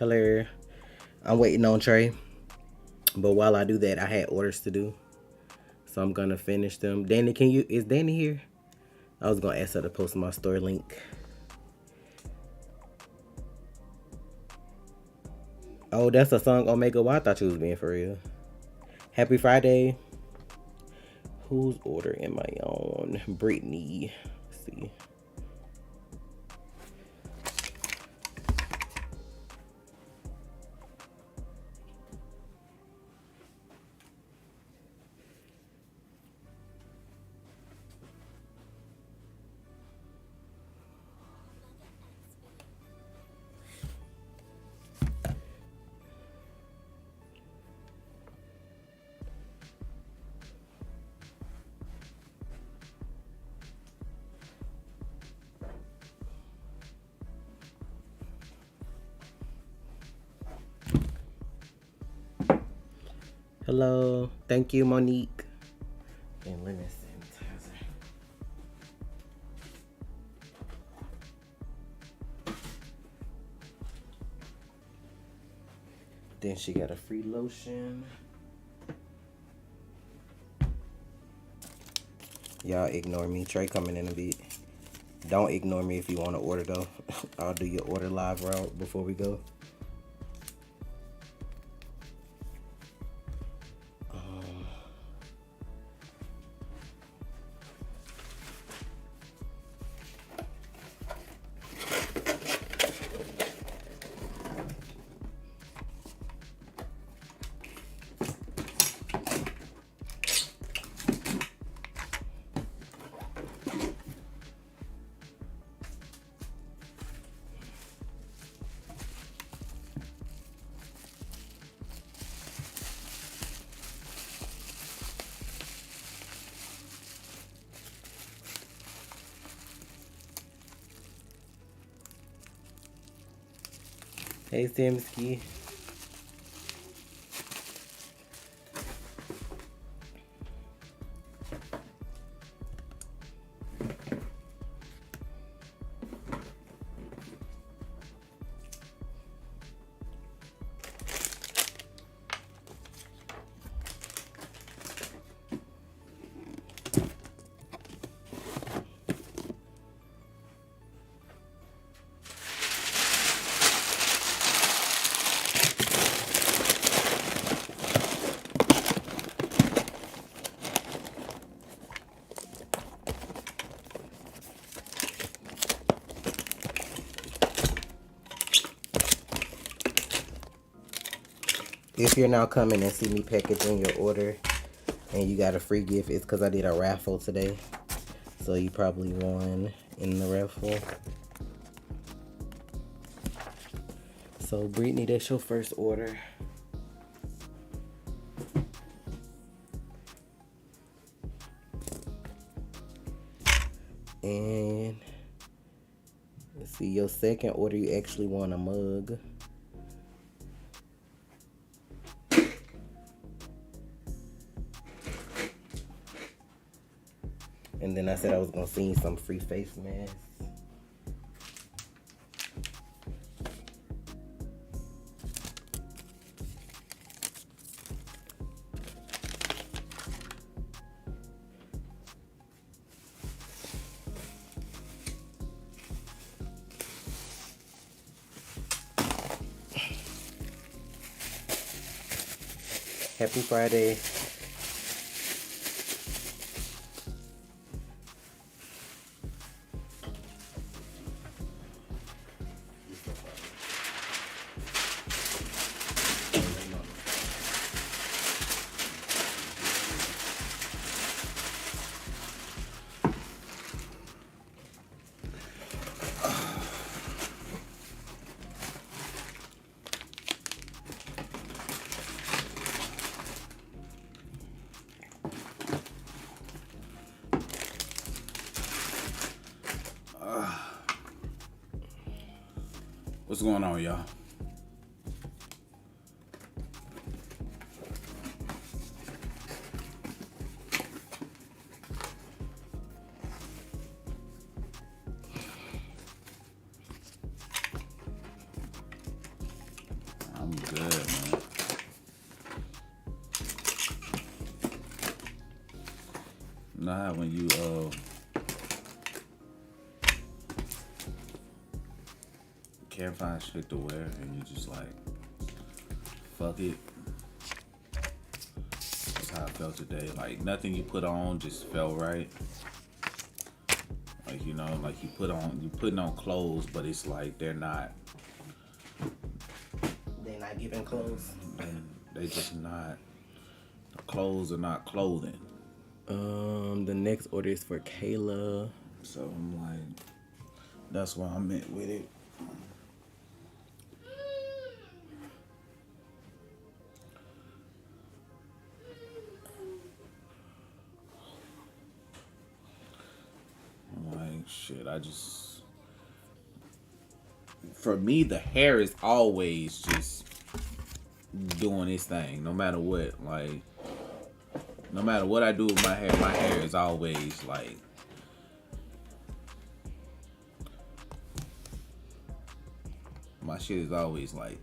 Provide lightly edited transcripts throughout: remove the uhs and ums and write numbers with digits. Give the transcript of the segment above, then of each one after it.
Hello. I'm waiting on Trey. But while I do that, I had orders to do. So I'm gonna finish them. Danny, is Danny here? I was gonna ask her to post my store link. Oh, that's a song Omega. Well, I thought you was being for real. Happy Friday. Whose order am I on? Brittany. Let's see. Hello. Thank you, Monique. And lemon sanitizer. Then she got a free lotion. Y'all ignore me. Trey coming in a bit. Don't ignore me if you want to order though. I'll do your order live route before we go. Hey, Samsky. If you're now coming and see me packaging your order and you got a free gift, it's because I did a raffle today. So you probably won in the raffle. So Brittany, that's your first order. And let's see, your second order, you actually want a mug. And then I said I was gonna send you some free face masks. Happy Friday. What's going on, y'all? Nah, when you can't find shit to wear and you just like fuck it. That's how I felt today. Like nothing you put on just felt right. Like you know, like you putting on clothes, but it's like they're not giving clothes. They just not. The clothes are not clothing. The next order is for Kayla. So I'm like, that's why I meant with it. I'm like, shit, for me, the hair is always just doing its thing, no matter what. Like, no matter what I do with my hair is always like, my shit is always like,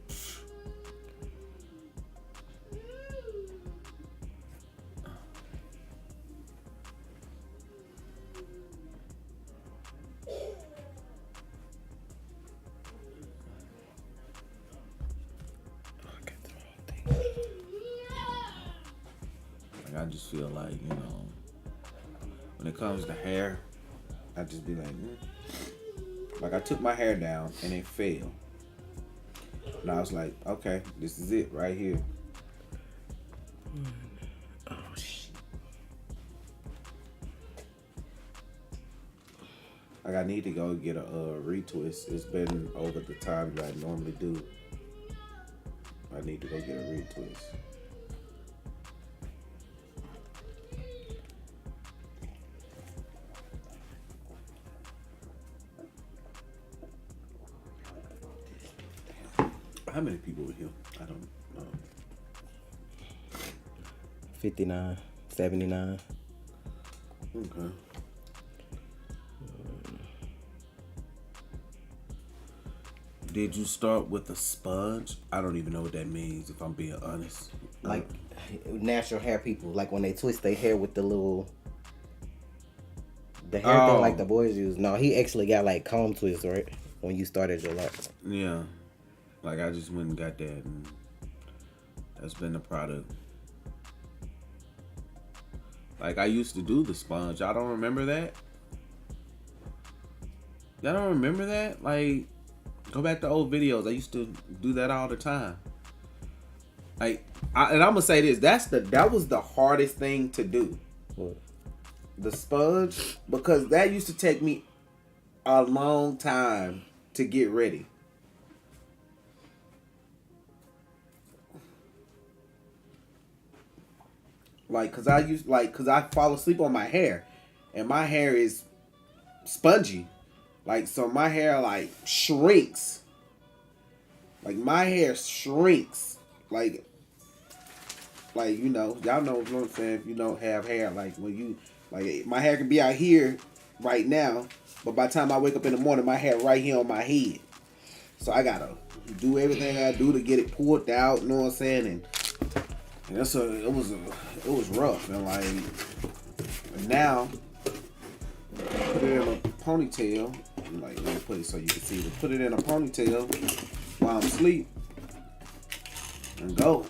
I just feel like, you know, when it comes to hair, I just be like, Like I took my hair down and it fell. And I was like, okay, this is it right here. Oh shit. Like I need to go get a retwist. It's been over the time that I normally do. I need to go get a retwist. How many people were here? I don't know. 59, 79. Okay. Did you start with a sponge? I don't even know what that means, if I'm being honest. Like natural hair people, like when they twist their hair with the hair thing like the boys use. No, he actually got like comb twists, right? When you started your locks. Yeah. Like I just went and got that, and that's been the product. Like I used to do the sponge. I don't remember that. Y'all don't remember that? Like, go back to old videos. I used to do that all the time. Like, and I'm gonna say this: that was the hardest thing to do. What? The sponge, because that used to take me a long time to get ready. Like, cause I fall asleep on my hair, and my hair is spongy, like so my hair like shrinks. Like my hair shrinks, like you know, y'all know what I'm saying. If you don't have hair, like when you like my hair can be out here right now, but by the time I wake up in the morning, my hair right here on my head. So I gotta do everything I do to get it pulled out. You know what I'm saying? And it was rough, and like now put it in a ponytail. Like let me put it so you can see it. Put it in a ponytail while I'm asleep and go.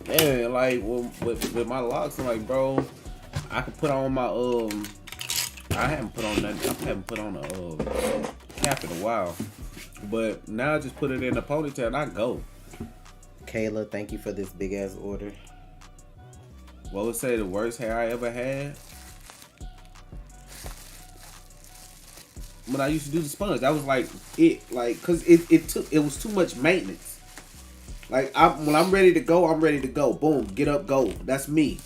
And like with my locks, I'm like, bro, I could put on my I haven't put on nothing. I haven't put on a cap in a while. But now I just put it in a ponytail and I go. Kayla, thank you for this big ass order. What would say the worst hair I ever had? When I used to do the sponge, that was like it, like, cause it was too much maintenance. Like when I'm ready to go, I'm ready to go. Boom, get up, go. That's me.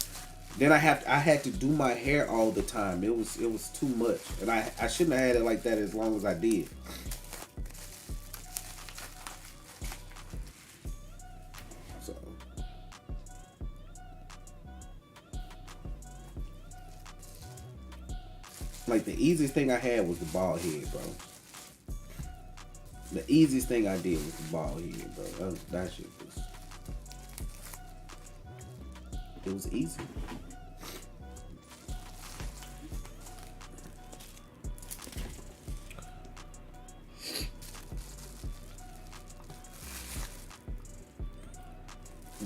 Then I had to do my hair all the time. It was too much, and I shouldn't have had it like that as long as I did. So, like the easiest thing I had was the bald head, bro. The easiest thing I did was the bald head, bro. That shit was. It was easy.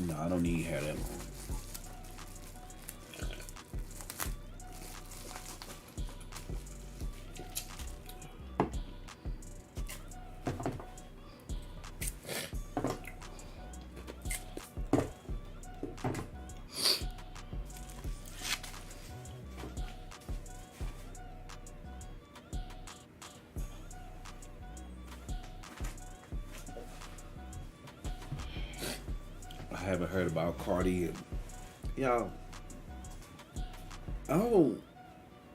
No, I don't need hair that long. I haven't heard about Cardi. Y'all, I don't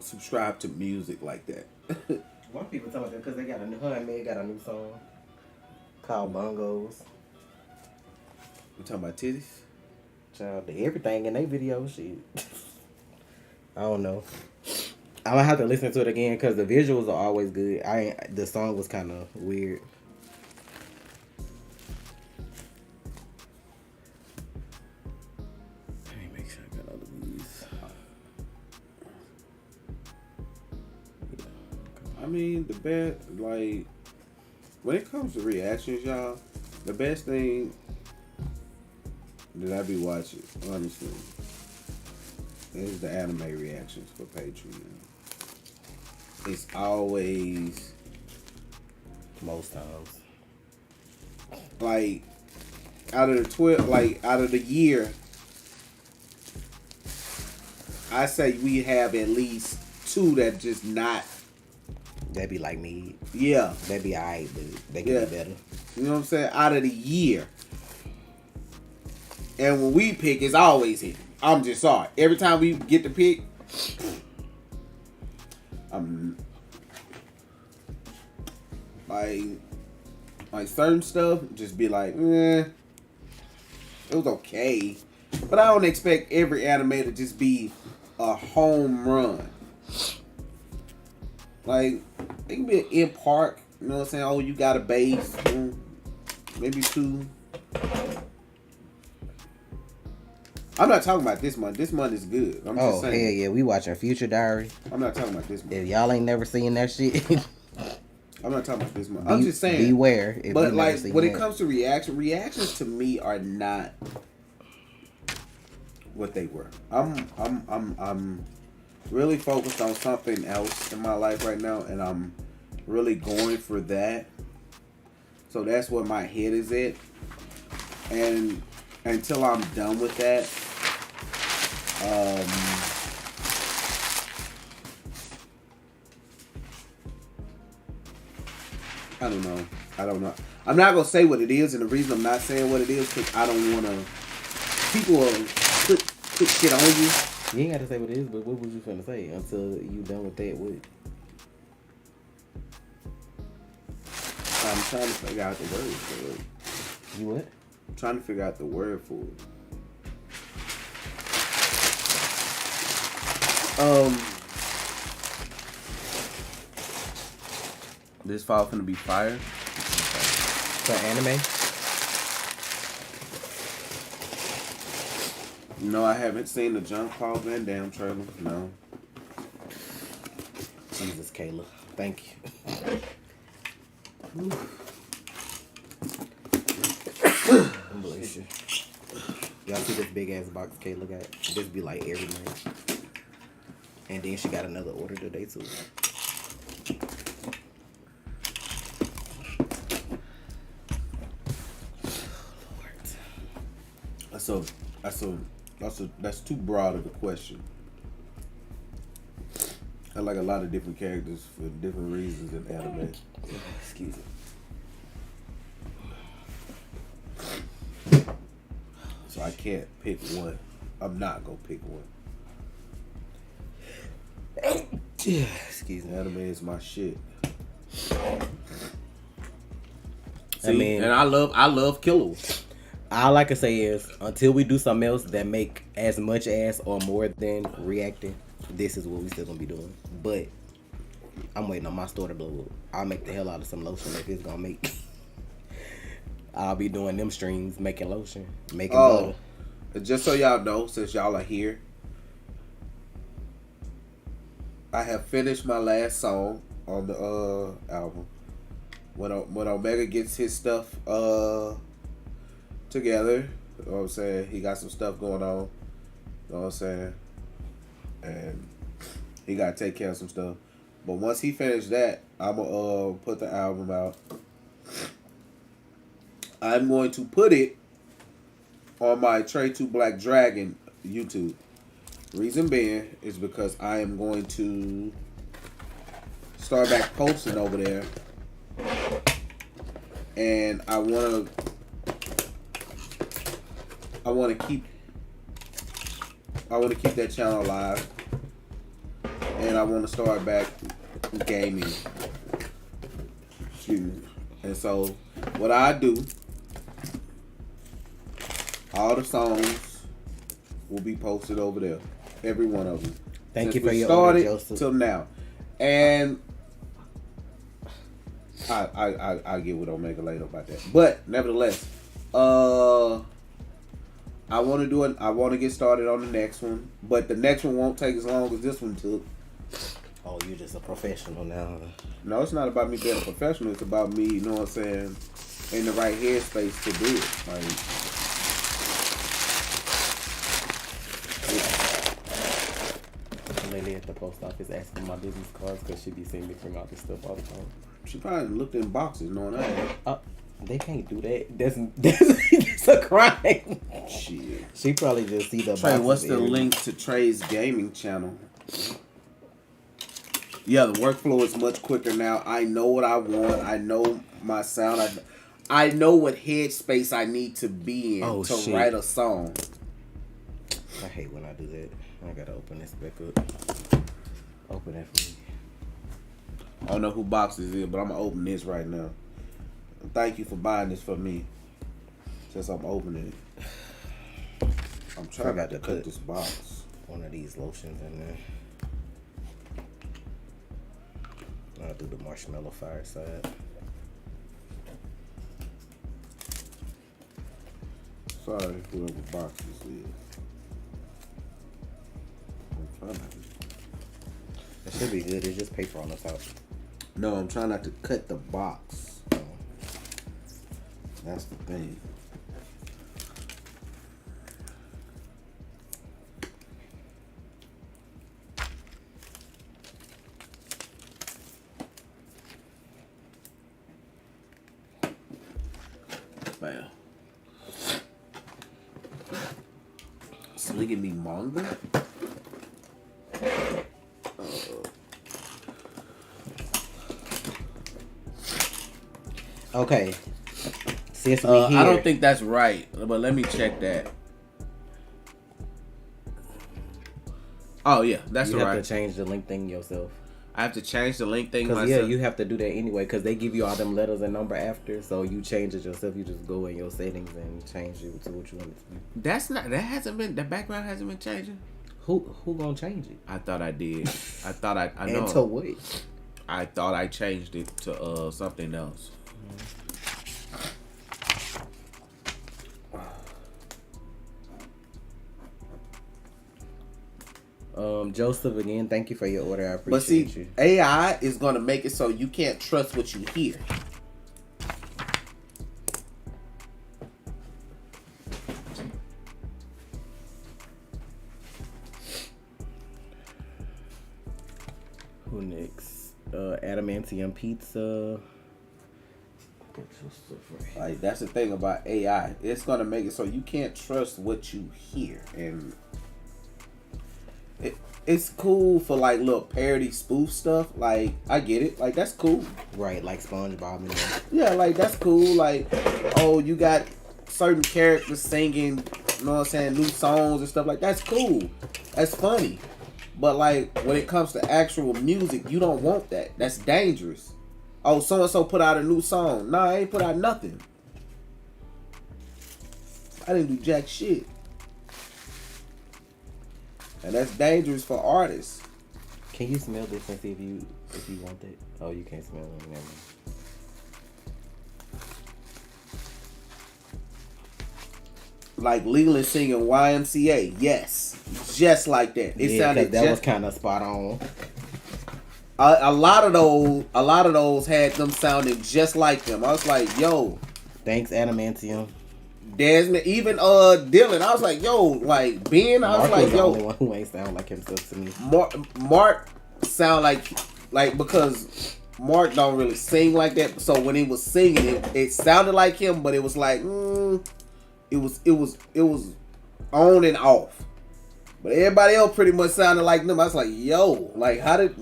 subscribe to music like that. One people talking about that because they got a new, her and Meg got a new song called Bongos. You talking about titties? Child, everything in their video, shit. I don't know. I'm gonna have to listen to it again because the visuals are always good. The song was kind of weird. Let me make sure I got all of these. I mean, the best, like, when it comes to reactions, y'all, the best thing that I be watching, honestly, is the anime reactions for Patreon. It's always, Most times. like, out of the 12, like, out of the year, I say we have at least 2 that just not, That'd be like me. yeah. That'd be alright, but they could Yeah. be better. You know what I'm saying? Out of the year. And when we pick, it's always hit. I'm just sorry. Every time we get to pick, I'm like certain stuff, just be like, it was okay. But I don't expect every anime to just be a home run. Like, it can be an in park, you know what I'm saying? Oh, you got a base, maybe 2. I'm not talking about this month. This month is good. I'm just saying. Hell yeah, we watching Future Diary. I'm not talking about this month. If y'all ain't never seen that shit, I'm not talking about this month. I'm just saying. Beware. If But you like, never seen when that. it comes to reactions to me are not what they were. I'm really focused on something else in my life right now, and I'm really going for that. So that's where my head is at. And until I'm done with that, I don't know. I'm not gonna say what it is, and the reason I'm not saying what it is because I don't want to. People will put shit on you. You ain't got to say what it is, but what was you finna say until you done with that? What? I'm trying to figure out the word for it. You what? I'm trying to figure out the word for it. This fall finna be fire. For anime? No, I haven't seen the Jean-Claude Van Damme trailer. No. Jesus, Kayla. Thank you. Bless you. Y'all see this big ass box Kayla got? This be like every month. And then she got another order today too. That's too broad of a question. I like a lot of different characters for different reasons in anime. Excuse me. So I can't pick one. I'm not gonna pick one. Excuse me. Anime is my shit. I mean, and I love killers. all I can say is until we do something else that make as much as or more than reacting, this is what we still gonna be doing. But I'm waiting on my store to blow up. I'll make the hell out of some lotion if it's gonna make. I'll be doing them streams, making lotion, making butter. And just so y'all know, since y'all are here, I have finished my last song on the album. When Omega gets his stuff together, you know what I'm saying? He got some stuff going on. You know what I'm saying? And he got to take care of some stuff. But once he finished that, I'm going to put the album out. I'm going to put it on my Trey 2 Black Dragon YouTube. Reason being is because I am going to start back posting over there. And I want to keep that channel alive. And I want to start back gaming. Excuse me. And so what I do, all the songs will be posted over there. Every one of them. Thank you Since for we your started order, Joseph. till now. And I get with Omega later about that. But nevertheless, I want to do it. I want to get started on the next one, but the next one won't take as long as this one took. Oh, you're just a professional now. No, it's not about me being a professional. It's about me, you know what I'm saying, in the right headspace to do it. Like, Lady at the post office asking my business cards because she be seeing me bring out this stuff all the time. she probably looked in boxes knowing that. They can't do that. That's a crime. Shit. She probably just see the Trey, boxes what's the every- link to Trey's gaming channel? Yeah, the workflow is much quicker now. I know what I want. I know my sound. I know what headspace I need to be in to write a song. I hate when I do that. I gotta open this back up. Open that for me. I don't know who boxes is, but I'm gonna open this right now. Thank you for buying this for me. Since I'm opening it, I'm trying not to cut this box. One of these lotions in there. I'll do the marshmallow fireside. Sorry, whoever box this is. I'm trying not to. It should be good. It's just paper on the top. No, I'm trying not to cut the box. That's the thing. Bam. Slinging me manga? Okay. Since we here, I don't think that's right, but let me check that. Oh yeah, that's you right. have to change the link thing yourself. I have to change the link thing Because myself. yeah, you have to do that anyway. Because they give you all them letters and number after, so you change it yourself. You just go in your settings and change it to what you want it to be. That's not. That hasn't been. The background hasn't been changing. Who gonna change it? I thought I did. I thought I know. And to what? I thought I changed it to something else. Joseph, again, thank you for your order. I appreciate you. AI is gonna make it so you can't trust what you hear. Who next? Adamantium Pizza. Like, that's the thing about AI. It's gonna make it so you can't trust what you hear, and it's cool for like little parody spoof stuff. Like, I get it. Like, that's cool. Right, like SpongeBob and that. Yeah, like, that's cool. Like, oh, you got certain characters singing, you know what I'm saying, new songs and stuff like that. That's cool. That's funny. But like, when it comes to actual music, you don't want that. That's dangerous. Oh, so and so put out a new song. Nah, I ain't put out nothing. I didn't do jack shit. And that's dangerous for artists. Can you smell this and see if you want it? Oh, you can't smell it. Never mind. like Leland singing YMCA. Yes, just like that. It sounded that was kind of spot on. A lot of those had them sounding just like them. I was like, yo, thanks Adamantium. Desmond, even Dylan. I was like, yo, like Ben. I was Mark like, was the yo, only one who ain't sound like himself to me. Mark sound like because Mark don't really sing like that. So when he was singing, it sounded like him, but it was like, it was on and off. But everybody else pretty much sounded like them. I was like, yo, like how did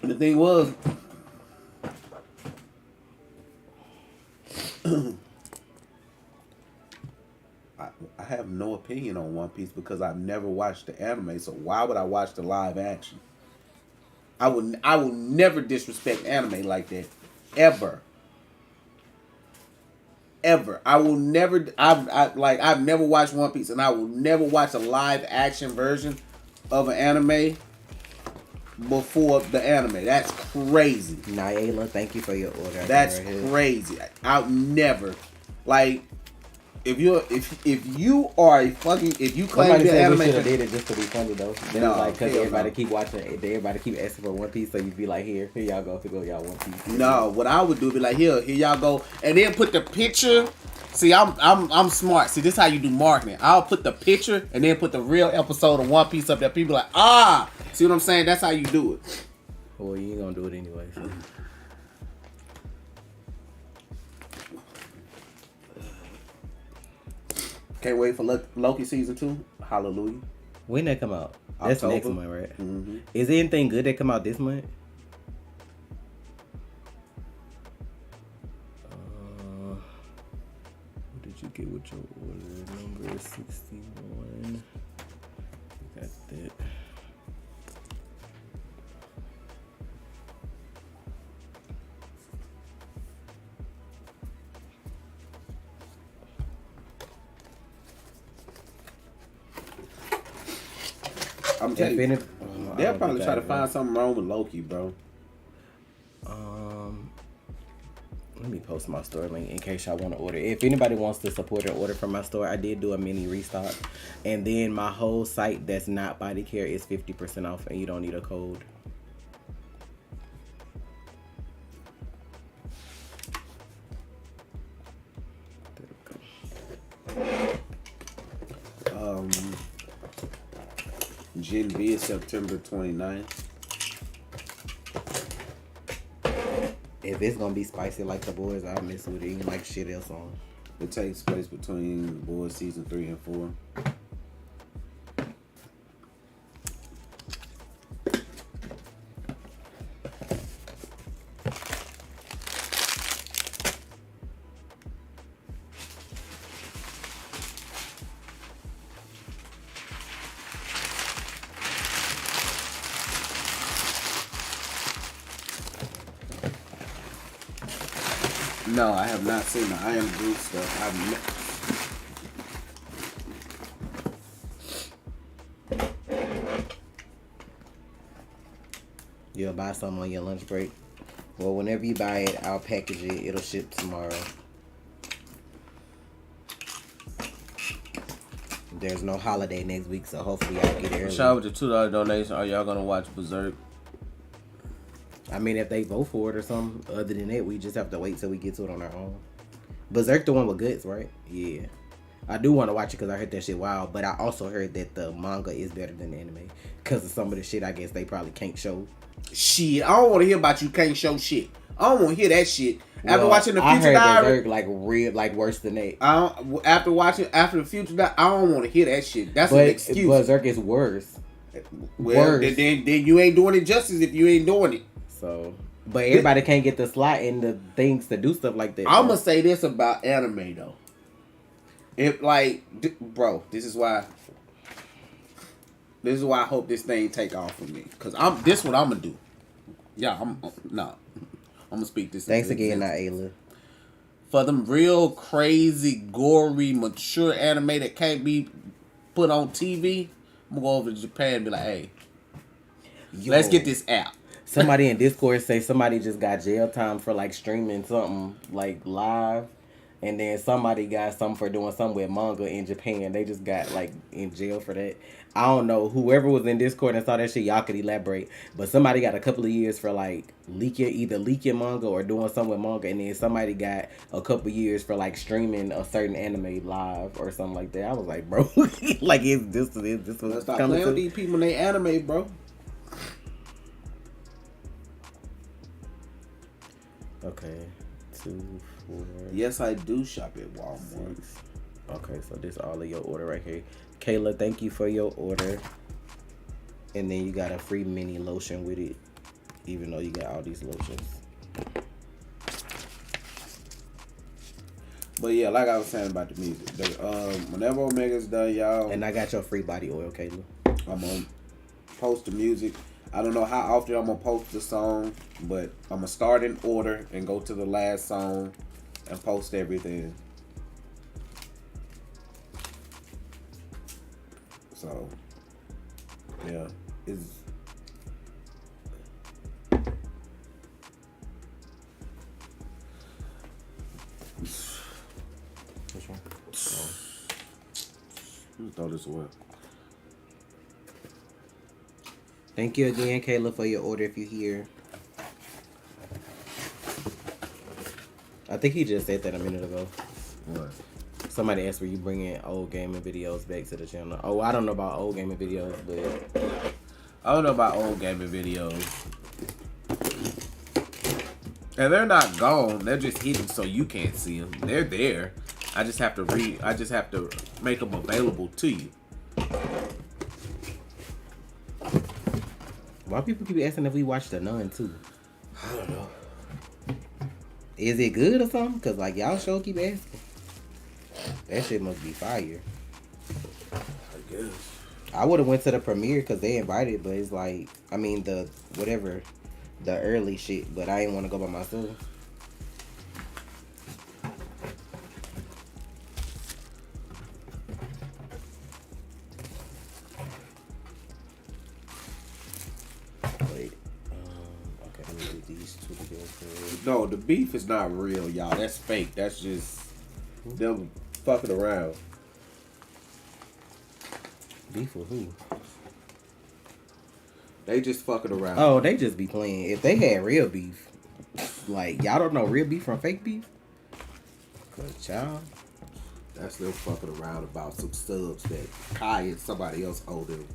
The thing was, I have no opinion on One Piece because I've never watched the anime. So why would I watch the live action? I will never disrespect anime like that, ever. I will never. I've never watched One Piece, and I will never watch a live action version of an anime before the anime. That's crazy. Naila, thank you for your order. That's crazy. I'll never like if you are a fucking if you claim somebody the said anime. we should have did it just to be funny though. Then No, like because hell everybody no. keep watching, everybody keep asking for One Piece, so you'd be like, here y'all go, y'all One Piece. No, what I would do would be like, here y'all go, and then put the picture. See, I'm smart. See, this is how you do marketing. I'll put the picture and then put the real episode of One Piece up there. People like, see what I'm saying? That's how you do it. Well, you ain't gonna do it anyway. So. Can't wait for Loki season 2. Hallelujah. When that come out? That's October. next month, right? Mm-hmm. Is there anything good that come out this month? What did you get with your order? Number 61. Got that. I'm telling you, I they'll don't probably think try I to have find one. something wrong with Loki, bro. Let me post my store link in case y'all want to order. If anybody wants to support or order from my store, I did do a mini restock. And then my whole site that's not body care is 50% off and you don't need a code. Gen V is September 29th. If it's gonna be spicy like the boys, I'll mess with it. You like shit else on. It takes place between the Boys season 3 and 4. No, I have not seen the I Am Groot stuff. You'll buy something on your lunch break. Well, whenever you buy it, I'll package it. It'll ship tomorrow. There's no holiday next week, so hopefully I'll get it early. Shout out with the $2 donation. Are y'all gonna watch Berserk? I mean, if they vote for it or something, other than that, we just have to wait till we get to it on our own. Berserk, the one with guts, right? Yeah. I do want to watch it because I heard that shit wild, but I also heard that the manga is better than the anime because of some of the shit I guess they probably can't show. Shit, I don't want to hear about you can't show shit. I don't want to hear that shit. After watching the I Future heard Diary, Berserk like worse than that. after the Future Diary, I don't want to hear that shit. That's But an excuse. Berserk is worse. Well, worse. then you ain't doing it justice if you ain't doing it. So, but everybody can't get the slot and the things to do stuff like that. I'm gonna say this about anime though. If bro, this is why I hope this thing take off for me. Cause this what I'm gonna do. Yeah, I'm gonna speak this. Thanks again, Naila. For them real crazy, gory, mature anime that can't be put on TV, I'm gonna go over to Japan and be like, hey, let's get this app. Somebody in Discord say somebody just got jail time for like streaming something like live, and then somebody got something for doing something with manga in Japan. They just got like in jail for that. I don't know. Whoever was in Discord and saw that shit, y'all could elaborate. But somebody got a couple of years for like either leaking manga or doing something with manga, and then somebody got a couple of years for like streaming a certain anime live or something like that. I was like, bro, like this was Let's stop coming playing with to. these people in they anime, bro. Okay, 2, 4. Yes, I do shop at Walmart. 6. Okay, so this all of your order right here. Kayla, thank you for your order. And then you got a free mini lotion with it, even though you got all these lotions. But yeah, like I was saying about the music, whenever Omega's done, y'all, And I got your free body oil, Kayla. I'm gonna post the music. I don't know how often I'm gonna post the song, but I'm gonna start in order and go to the last song and post everything. So yeah, it's Which one? Oh. let's throw this away. Thank you again, Kayla, for your order if you're here. I think he just said that a minute ago. What? Somebody asked, were you bringing old gaming videos back to the channel? Oh, I don't know about old gaming videos, but I don't know about old gaming videos. And they're not gone. They're just hidden so you can't see them. They're there. I just have to make them available to you. why people keep asking if we watched The Nun too? I don't know. Is it good or something? Cause like y'all sure keep asking. That shit must be fire. I guess. I would have went to the premiere because they invited, but it's like, I mean the early shit, but I didn't want to go by myself. Wait, okay, let me do these two together. No, the beef is not real, y'all. That's fake. That's just them fucking around. Beef with who? They just fucking around. Oh, they just be playing. If they had real beef, like y'all don't know real beef from fake beef. Cause child, That's them fucking around about some subs that Kai and somebody else owe them.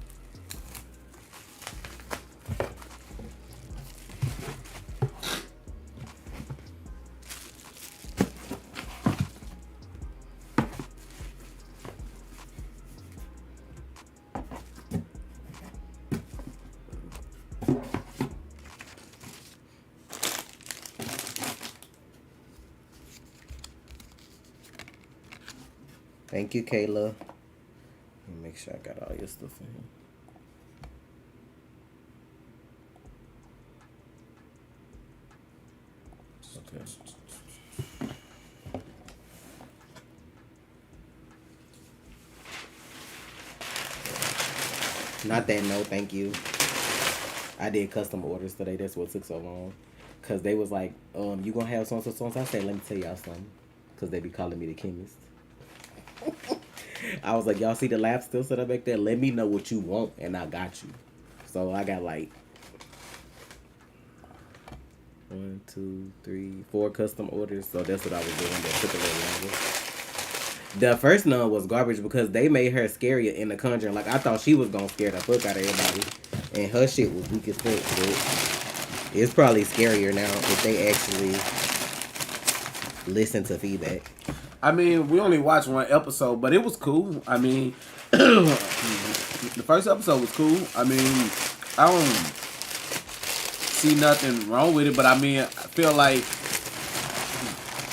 thank you, Kayla. Let me make sure I got all your stuff in here. Okay. Not that, no, thank you. I did custom orders today. That's what took so long. Cause they was like, you gonna have so and so. I said, let me tell y'all something. Cause they be calling me the chemist. I was like, y'all see the lab still set up back there? Let me know what you want, and I got you. So I got like 1, 2, 3, 4 custom orders. So that's what I was doing. That took a little longer. The first nun was garbage because they made her scarier in The Conjuring. Like, I thought she was gonna scare the fuck out of everybody, and her shit was weak as fuck. But it's probably scarier now if they actually listen to feedback. I mean, we only watched one episode, but it was cool. I mean, the first episode was cool. I mean, I don't see nothing wrong with it, but I mean, I feel like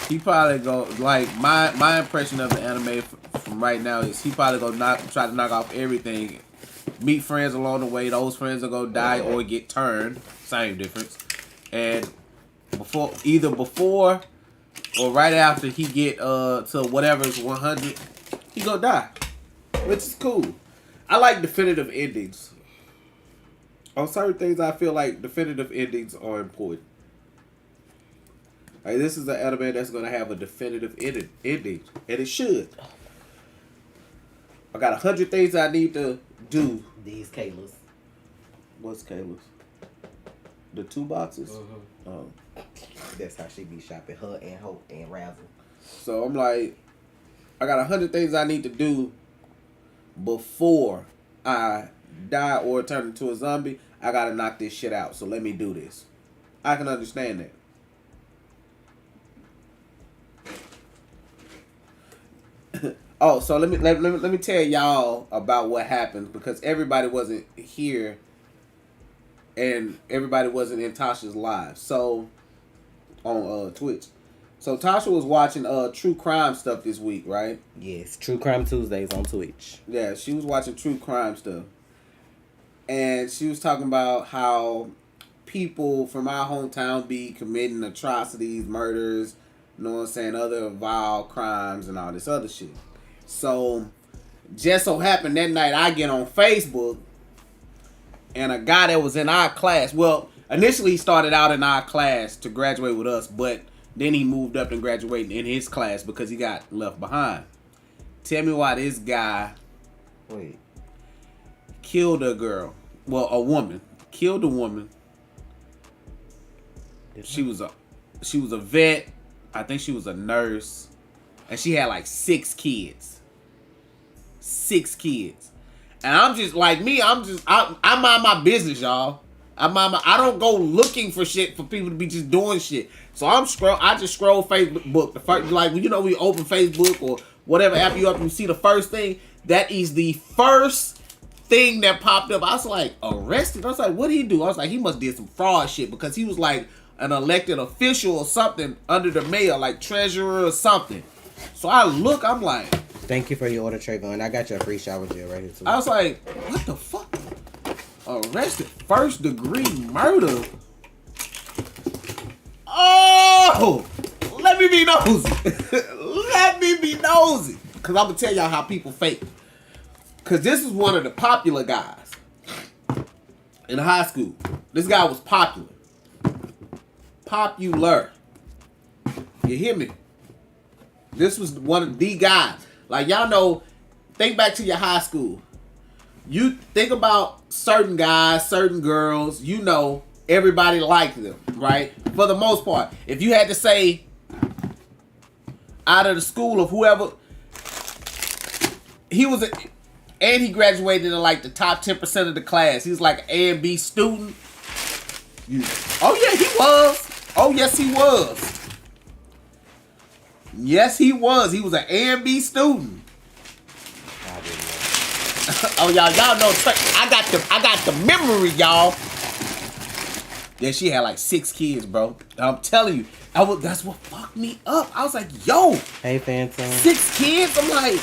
he probably go, like, my impression of the anime from right now is he probably try to knock off everything, meet friends along the way, those friends are gonna die or get turned, same difference, and before or right after he get to whatever's 100, he gonna die, which is cool. I like definitive endings. On certain things, I feel like definitive endings are important. Like, this is an anime that's gonna have a definitive ending, and it should. I got 100 things I need to do. These Kaylas. What's Kayla's? The 2 boxes? That's how she be shopping. Her and Hope and Razzle. So I'm like, I got 100 things I need to do before I die or turn into a zombie. I gotta knock this shit out. So let me do this. I can understand that. Oh, so let me tell y'all about what happened, because everybody wasn't here and everybody wasn't in Tasha's live. So on Twitch. So Tasha was watching true crime stuff this week, right? Yes, True Crime Tuesdays on Twitch. Yeah, she was watching true crime stuff. And she was talking about how people from our hometown be committing atrocities, murders, you know what I'm saying, other vile crimes and all this other shit. So, just so happened that night I get on Facebook and a guy that was in our class, well, initially he started out in our class to graduate with us, but then he moved up and graduated in his class because he got left behind. Tell me why this guy killed a girl. Well, a woman. Killed a woman. She was a vet. I think she was a nurse. And she had like 6 kids. 6 kids. And I'm just like me, I mind my business, y'all. I don't go looking for shit for people to be just doing shit. So I just scroll Facebook. The first, like, you know, we open Facebook or whatever app you up, you see the first thing. That is the first thing that popped up. I was like, arrested? I was like, what did he do? I was like, he must did some fraud shit, because he was like an elected official or something under the mayor, like treasurer or something. So I look, I'm like, thank you for your order, Trayvon. I got your free shower gel right here too. I was like, what the fuck? Arrested, 1st degree murder. Oh, let me be nosy. Let me be nosy. Because I'm going to tell y'all how people fake. Because this is one of the popular guys in high school. This guy was popular. Popular. You hear me? This was one of the guys. Like, y'all know, think back to your high school. You think about certain guys, certain girls, you know, everybody liked them, right? For the most part. If you had to say, out of the school of whoever, and he graduated in like the top 10% of the class. He was like an A and B student. Oh yeah, he was. Oh yes, he was. Yes, he was. He was an A and B student. Oh y'all know. I got the memory, y'all. Yeah, she had like 6 kids, bro. I'm telling you, that's what fucked me up. I was like, yo, hey, Phantom. 6 kids. I'm like,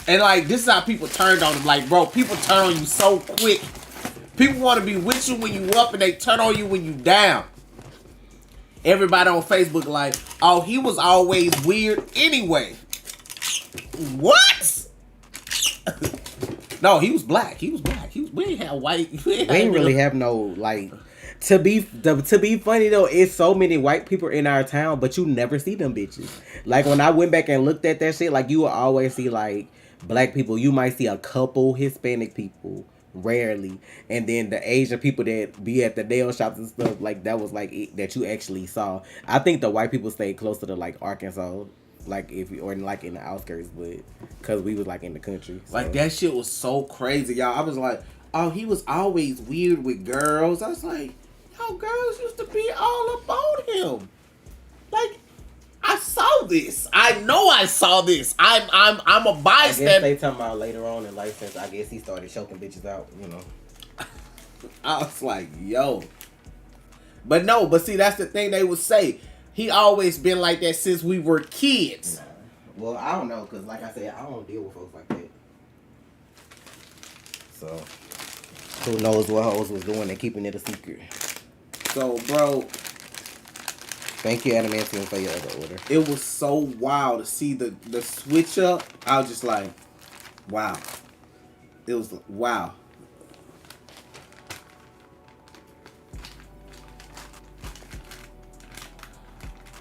and like, this is how people turned on him. Like, bro, people turn on you so quick. People want to be with you when you up, and they turn on you when you down. Everybody on Facebook like, oh, he was always weird anyway. What? No, he was black. He was black. We ain't have white. We ain't really have no, like, to be funny though, it's so many white people in our town, but you never see them bitches. Like, when I went back and looked at that shit, like, you will always see like black people. You might see a couple Hispanic people, rarely, and then the Asian people that be at the nail shops and stuff, like, that was like it, that you actually saw. I think the white people stayed closer to like Arkansas, like or like in the outskirts, but because we was like in the country, so. Like, that shit was so crazy, y'all. I was like, oh, he was always weird with girls. I was like, yo, girls used to be all about him. Like, I saw this. I know I saw this. I'm a bystander. I guess they talking about later on in life, since I guess he started choking bitches out, you know. I was like, yo. But see, that's the thing they would say. He always been like that since we were kids. Nah. Well, I don't know, because like I said, I don't deal with folks like that. So, who knows what hoes was doing and keeping it a secret. So, bro, thank you, Adamantium, for your other order. it was so wild to see the switch up. I was just like, wow. It was wow.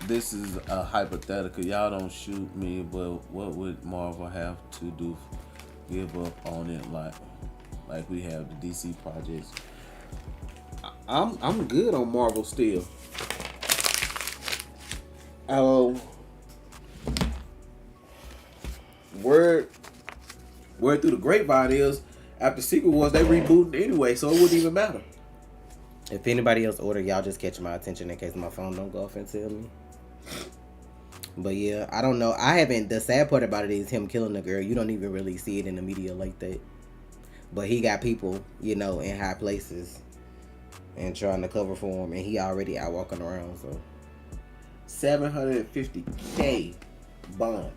This is a hypothetical. Y'all don't shoot me, but what would Marvel have to do? Give up on it like we have the DC projects. I'm good on Marvel still. Word through the grapevine is after Secret Wars they rebooted anyway, so it wouldn't even matter. If anybody else order, y'all just catch my attention in case my phone don't go off and tell me. But yeah, I don't know. I haven't. The sad part about it is him killing the girl. You don't even really see it in the media like that. But he got people, in high places and trying to cover for him, and he already out walking around. So $750K bond.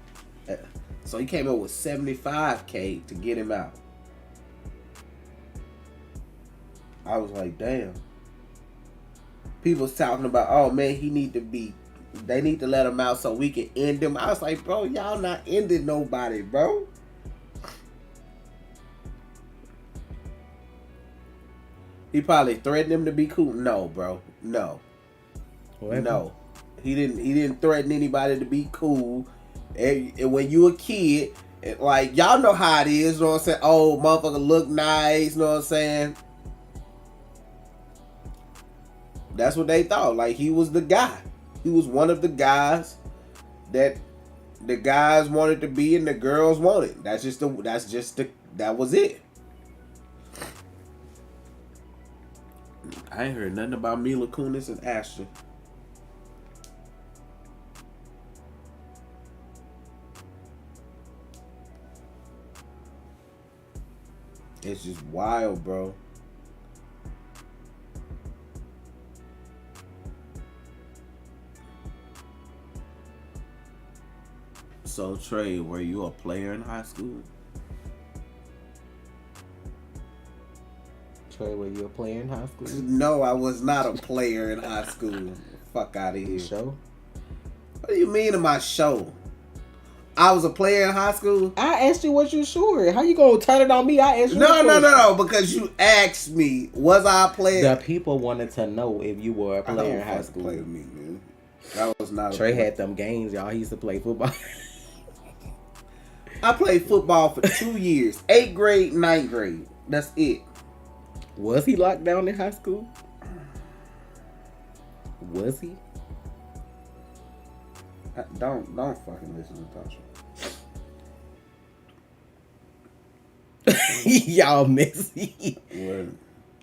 So he came up with $75K to get him out. I was like, damn. People's talking about, oh man, they need to let him out so we can end him. I was like, bro, y'all not ending nobody, bro. He probably threatened him to be cool. No, bro. No. what? No. He didn't threaten anybody to be cool. And when you a kid, like, y'all know how it is, you know what I'm saying? Oh, motherfucker look nice, you know what I'm saying? That's what they thought. Like, he was the guy. He was one of the guys that the guys wanted to be and the girls wanted. That was it. I ain't heard nothing about Mila Kunis and Ashton. It's just wild, bro. So Trey, were you a player in high school? Trey, were you a player in high school? No, I was not a player in high school. Fuck out of here. Show? What do you mean in my show? I was a player in high school? I asked you, was you sure? How you gonna turn it on me? I asked you. No, because you asked me, was I a player? The people wanted to know if you were a player in high school. Play with me, man. I was not. Trey had them games, y'all. He used to play football. I played football for 2 years, 8th grade, 9th grade. That's it. Was he locked down in high school? Was he? Don't fucking listen to Tasha. Y'all messy. What?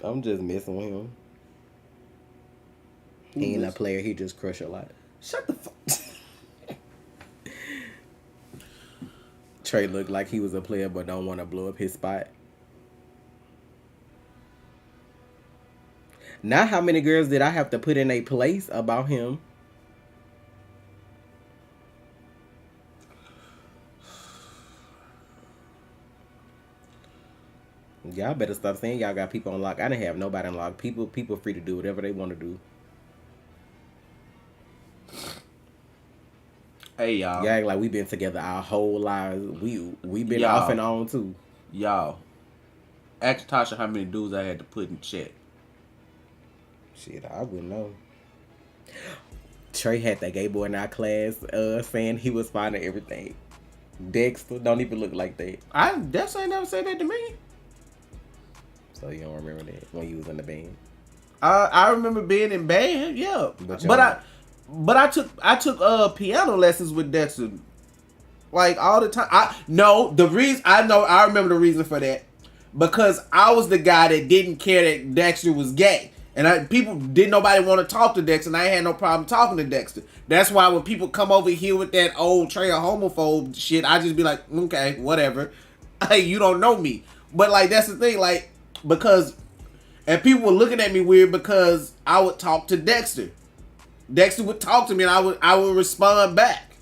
I'm just messing with him. He ain't a player. He just crush a lot. Shut the fuck. Trey looked like he was a player, but don't want to blow up his spot. Now, how many girls did I have to put in a place about him? Y'all better stop saying y'all got people on lock. I didn't have nobody on lock. People free to do whatever they want to do. Hey, y'all. Y'all act like we been together our whole lives. We been off and on too. Y'all, ask Tasha how many dudes I had to put in check. Shit, I wouldn't know. Trey had that gay boy in our class saying he was finding everything. Dexter don't even look like that. Dexter ain't never said that to me. So you don't remember that when you was in the band? I remember being in band, yeah. But I took piano lessons with Dexter, like all the time. I remember the reason for that, because I was the guy that didn't care that Dexter was gay, and nobody want to talk to Dexter, and I had no problem talking to Dexter. That's why when people come over here with that old Trey a homophobe shit, I just be like, okay, whatever. Hey, you don't know me, but like that's the thing, like because, and people were looking at me weird because I would talk to Dexter. Dexter would talk to me and I would respond back.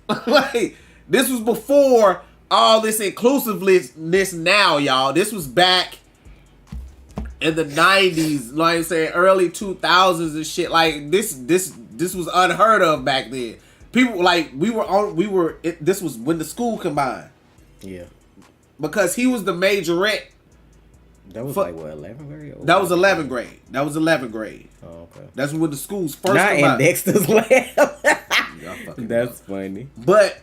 Like, this was before all this inclusiveness now, y'all. This was back in the 90s, like I said, early 2000s and shit. Like, this was unheard of back then. People, like, this was when the school combined. Yeah. Because he was the majorette That was like what, 11th grade? Or That was 11th grade. That was 11th grade. Oh, okay. That's when the schools first Not come in out. Dexter's lab. Y'all fucking That's up. funny. But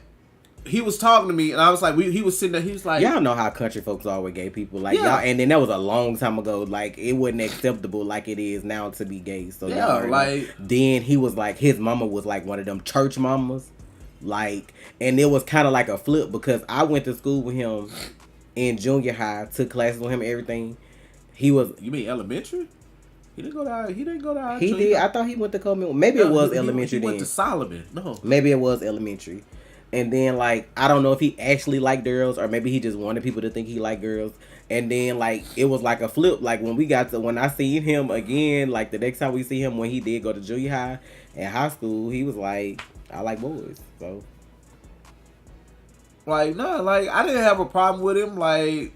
he was talking to me, and I was like, he was sitting there. He was like, Y'all know how country folks are with gay people, like Yeah. y'all, and then that was a long time ago. Like it wasn't acceptable like it is now to be gay. So Yeah, y'all already know. like- then he was like, his mama was like one of them church mamas, like, and it was kind of like a flip because I went to school with him in junior high, took classes with him, and everything. He was. You mean elementary? He didn't go to. He didn't go to. He did. I thought he went to Coleman. Maybe it was elementary. He went then. to Solomon. No. Maybe it was elementary. And then, like, I don't know if he actually liked girls or maybe he just wanted people to think he liked girls. And then, like, it was like a flip. Like, when I seen him again, like, the next time we see him when he did go to junior high and high school, he was like, I like boys. So, Like, no, like, I didn't have a problem with him. Like,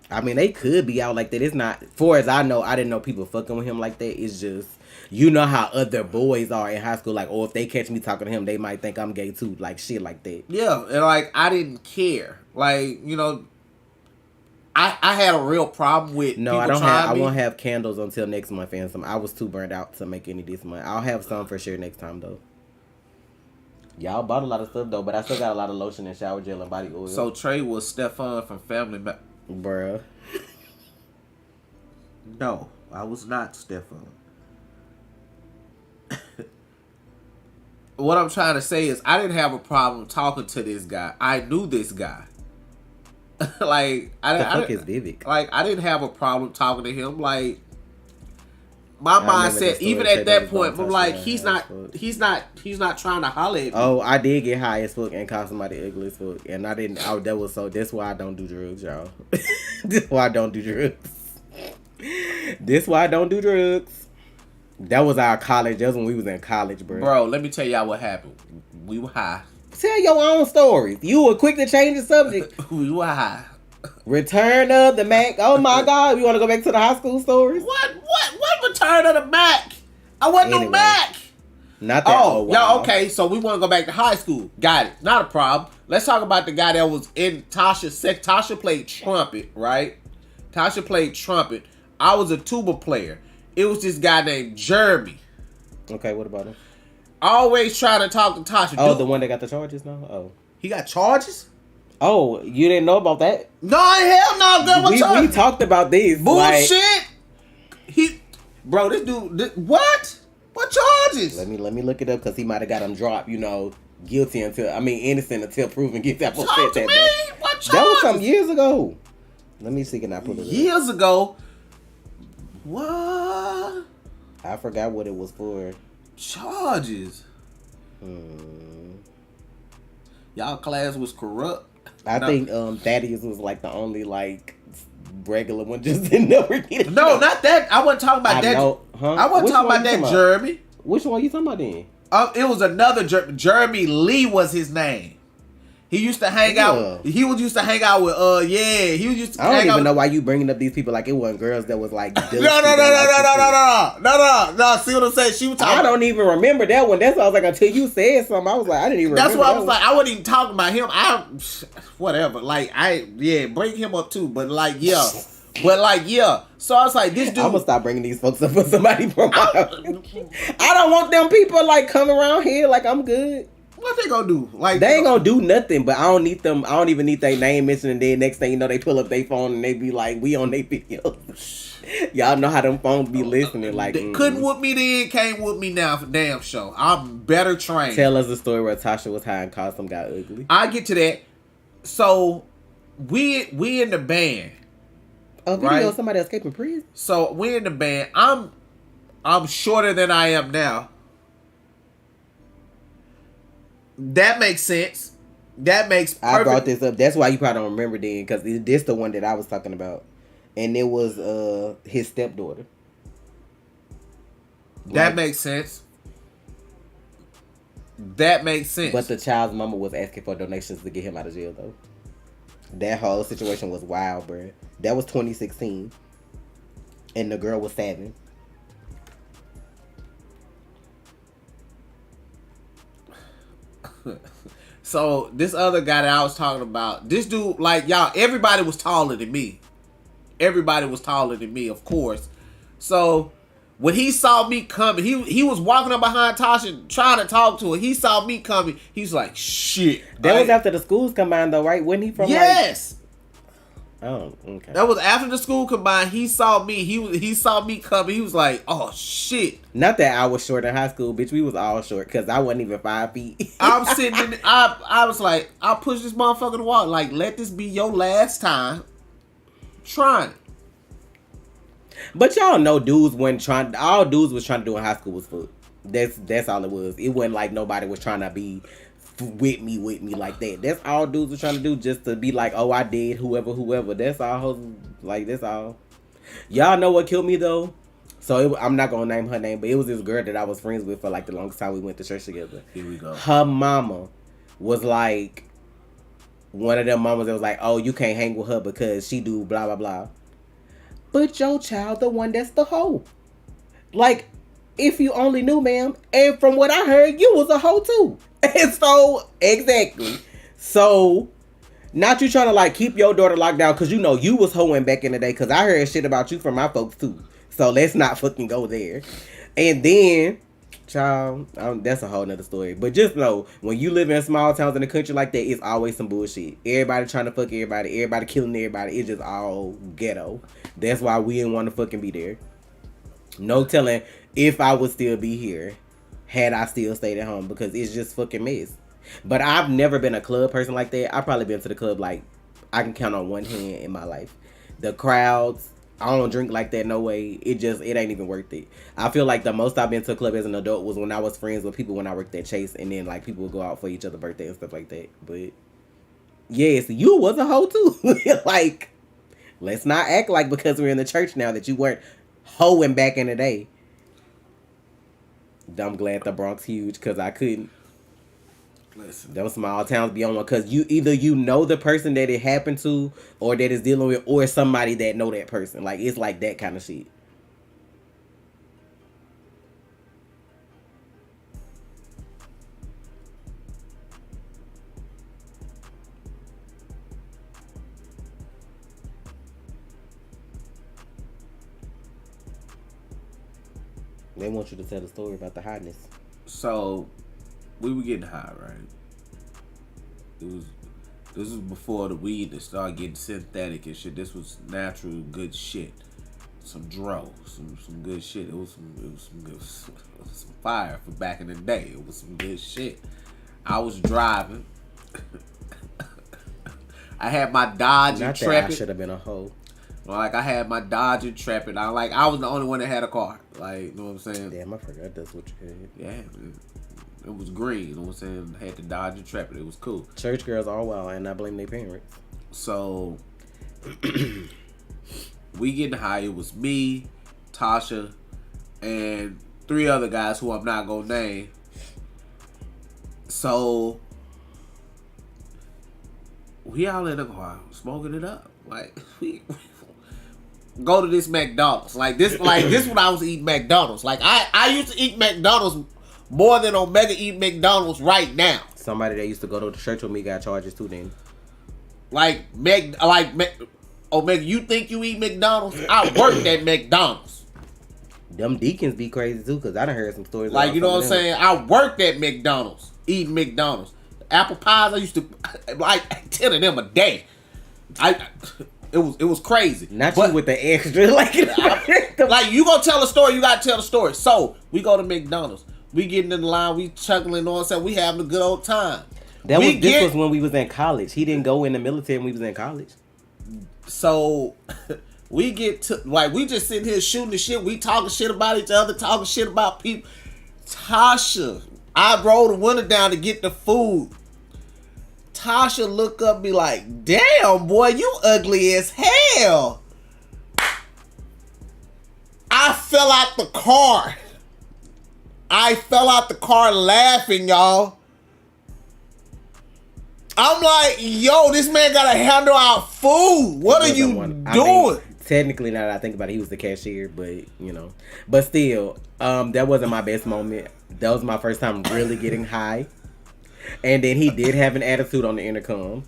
I mean, they could be out like that. It's not, far as I know, I didn't know people fucking with him like that. It's just, you know how other boys are in high school. Like, oh, if they catch me talking to him, they might think I'm gay too. Like, shit like that. yeah, and like, I didn't care. Like, you know, I had a real problem with No, people I don't trying have. I me. won't have candles until next month and some. I was too burned out to make any this month. I'll have some for sure next time though. Y'all bought a lot of stuff though, but I still got a lot of lotion and shower gel and body oil. So Trey was Stefan from Family bruh. No, I was not Stefan. What I'm trying to say is I didn't have a problem talking to this guy. I knew this guy. Like I The didn't. fuck is Vivek? Like I didn't have a problem talking to him. Like my remember the mindset, story even said at that that was point, gonna I'm touch like, your he's ass, trying to holler at me. Oh, I did get high as fuck and call somebody ugly as fuck, and I didn't. That's why I don't do drugs, y'all. This why I don't do drugs. This why I don't do drugs. That was our college. That was when we was in college, Bro, let me tell y'all what happened. We were high. Tell your own stories. You were quick to change the subject. We were high. Return of the Mac. Oh my God. You want to go back to the high school stories? What return of the Mac? I wasn't no Anyway. Mac. Not that. Oh, wow. y'all, okay, so we want to go back to high school. Got it. Not a problem. Let's talk about the guy that was in Tasha's sex. Tasha played trumpet, right? Tasha played trumpet. I was a tuba player. It was this guy named Jeremy. Okay, what about him? Always trying to talk to Tasha. Oh, Dude, the one that got the charges now? Oh. he got charges? Oh, you didn't know about that? No, hell no, girl. What We charges? talked about this. Bullshit. Bro, this dude, what? What charges? Let me look it up because he might have got him dropped, guilty innocent until proven guilty. Talk to me. What charges? That was some years ago. Let me see, can I pull it up? Years ago. What? I forgot what it was for. Charges. Y'all class was corrupt. I think Thaddeus was like the only like regular one, just didn't never get it. No, not that. I wasn't talking about I that. know, huh? I wasn't Which talking one about you that talking Jeremy. Which one you talking about then? It was another Jeremy Lee was his name. He used to hang out. He was used to hang out with. He was used to. I don't hang out even know with, why you bringing up these people like it wasn't girls that was like. No. See what I'm saying? She was talking. I don't even remember that one. That's why I was like, until you said something, I was like, I didn't even. That's remember why I that was one. like, I wasn't even talking about him. Whatever. Like bring him up too. But like so I was like, this dude. I'm gonna stop bringing these folks up for somebody from my house. I don't want them people like coming around here like I'm good. What they gonna do? Like They ain't gonna do nothing, but I don't need them. I don't even need their name mentioned. And then next thing you know, they pull up their phone and they be like, "We on their videos." Y'all know how them phones be listening. Like they couldn't whoop me then, can't whoop me now for damn show. I'm better trained. Tell us the story where Tasha was high and called some guy ugly. I get to that. So we in the band. A video right? of somebody escaping prison. So we in the band. I'm shorter than I am now. That makes sense. That makes perfect. I brought this up. That's why you probably don't remember then, because this the one that I was talking about, and it was his stepdaughter. That makes sense. That makes sense. But the child's mama was asking for donations to get him out of jail, though. That whole situation was wild, bro. That was 2016, and the girl was 7. So this other guy that I was talking about, this dude, like y'all, everybody was taller than me. everybody was taller than me, of course. So when he saw me coming, he was walking up behind Tasha trying to talk to her. He saw me coming. He's like, shit. That was after the schools combined though, right? Wasn't he from Yes. Oh, okay. That was after the school combined. He saw me. He saw me coming. He was like, "Oh shit!" Not that I was short in high school, bitch. We was all short because I wasn't even 5 feet. I'm sitting in. I was like, I'll push this motherfucker in the wall. Like, let this be your last time trying it. But y'all know dudes wasn't trying. All dudes was trying to do in high school was foot. That's all it was. It wasn't like nobody was trying to be with me like that. That's all dudes were trying to do, just to be like, oh, I did whoever. That's all. Like, that's all. Y'all know what killed me though? So I'm not gonna name her name, but it was this girl that I was friends with for like the longest time we went to church together. Here we go. Her mama was like one of them mamas that was like, oh, you can't hang with her because she do blah blah blah. But your child, the one that's the hoe. Like, if you only knew, ma'am, and from what I heard, you was a hoe too. And so, exactly. So, not you trying to like keep your daughter locked down because you know you was hoeing back in the day, because I heard shit about you from my folks too. So let's not fucking go there. And then, child, that's a whole nother story. But just know, when you live in small towns in the country like that, it's always some bullshit. Everybody trying to fuck everybody killing everybody. It's just all ghetto. That's why we didn't want to fucking be there. No telling if I would still be here had I still stayed at home, because it's just fucking mess. But I've never been a club person like that. I've probably been to the club like I can count on one hand in my life. The crowds, I don't drink like that, no way. It ain't even worth it. I feel like the most I've been to a club as an adult was when I was friends with people when I worked at Chase, and then like people would go out for each other's birthday and stuff like that. But yes, you was a hoe too. Like, let's not act like because we're in the church now that you weren't hoeing back in the day. I'm glad the Bronx huge, because I couldn't. Listen, Those small towns be on one, because you know the person that it happened to, or that is dealing with, or somebody that know that person. Like, it's like that kind of shit. They want you to tell the story about the hotness. so we were getting high, right? This was before the weed that started getting synthetic and shit. This was natural, good shit. Some dro, some good shit. It was some fire for back in the day. It was some good shit. I was driving. I had my Dodge Not Intrepid. that I should have been a hoe. Like, I had my Dodge Intrepid. I was the only one that had a car. Like, you know what I'm saying? Damn, I forgot that's what you had. Yeah, it was green. You know what I'm saying? I had the Dodge Intrepid. It was cool. Church girls are wild, and I blame their parents. So we getting high. It was me, Tasha, and 3 other guys who I'm not gonna name. So we all in the car smoking it up. Like, we go to this McDonald's. Like this when I was eating McDonald's. Like, I used to eat McDonald's more than Omega eat McDonald's right now. Somebody that used to go to the church with me got charges too then. Omega, you think you eat McDonald's? I worked at McDonald's. Them deacons be crazy too, because I done heard some stories. Like, you know what I'm saying? I worked at McDonald's, eating McDonald's. Apple pies, I used to like 10 of them a day. It was crazy. Not but, you with the extra, like you gonna tell a story, you gotta tell the story. So we go to McDonald's, we getting in the line, we chuckling on, saying we having a good old time. This was when we was in college. He didn't go in the military when we was in college. So we get to, like, we just sitting here shooting the shit. We talking shit about each other, talking shit about people. Tasha, I rolled the window down to get the food. Tasha look up and be like, damn, boy, you ugly as hell. I fell out the car. Laughing, y'all. I'm like, yo, this man gotta handle our food. What are you doing? I mean, technically, now that I think about it, he was the cashier, but but still, that wasn't my best moment. That was my first time really getting high. And then he did have an attitude on the intercom.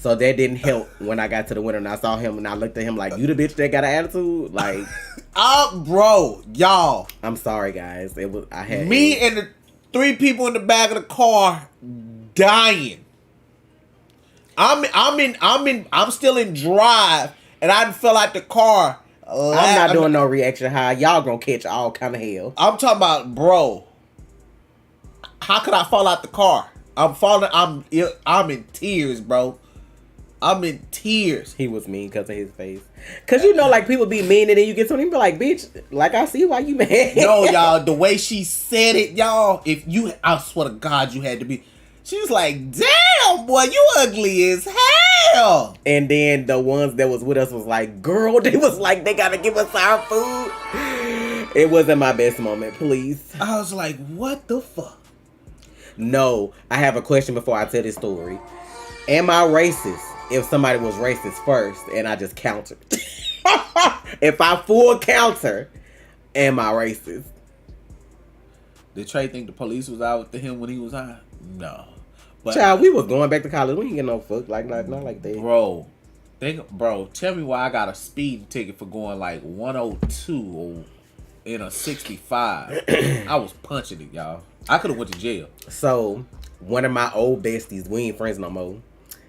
So that didn't help when I got to the window and I saw him and I looked at him like, you the bitch that got an attitude? Like, bro, y'all. I'm sorry, guys. I had Me and the 3 people in the back of the car dying. I'm still in drive, and I fell out the car. I'm not doing no reaction high. Y'all gonna catch all kind of hell. I'm talking about, bro. How could I fall out the car? I'm in tears, bro. I'm in tears. He was mean because of his face. Cause you know, like people be mean and then you get to him, be like, bitch, like I see why you mad. No, y'all, the way she said it, y'all. I swear to God, you had to be. She was like, damn, boy, you ugly as hell. And then the ones that was with us was like, girl, they was like, they gotta give us our food. It wasn't my best moment, please. I was like, what the fuck? No, I have a question before I tell this story. Am I racist if somebody was racist first and I just countered? If I full counter, am I racist? Did Trey think the police was out to him when he was high? No. But, child, we was going back to college. We ain't get no fuck like not like that. Bro, tell me why I got a speeding ticket for going like 102 or in a 65. I was punching it, y'all. I could have went to jail. So, one of my old besties, we ain't friends no more.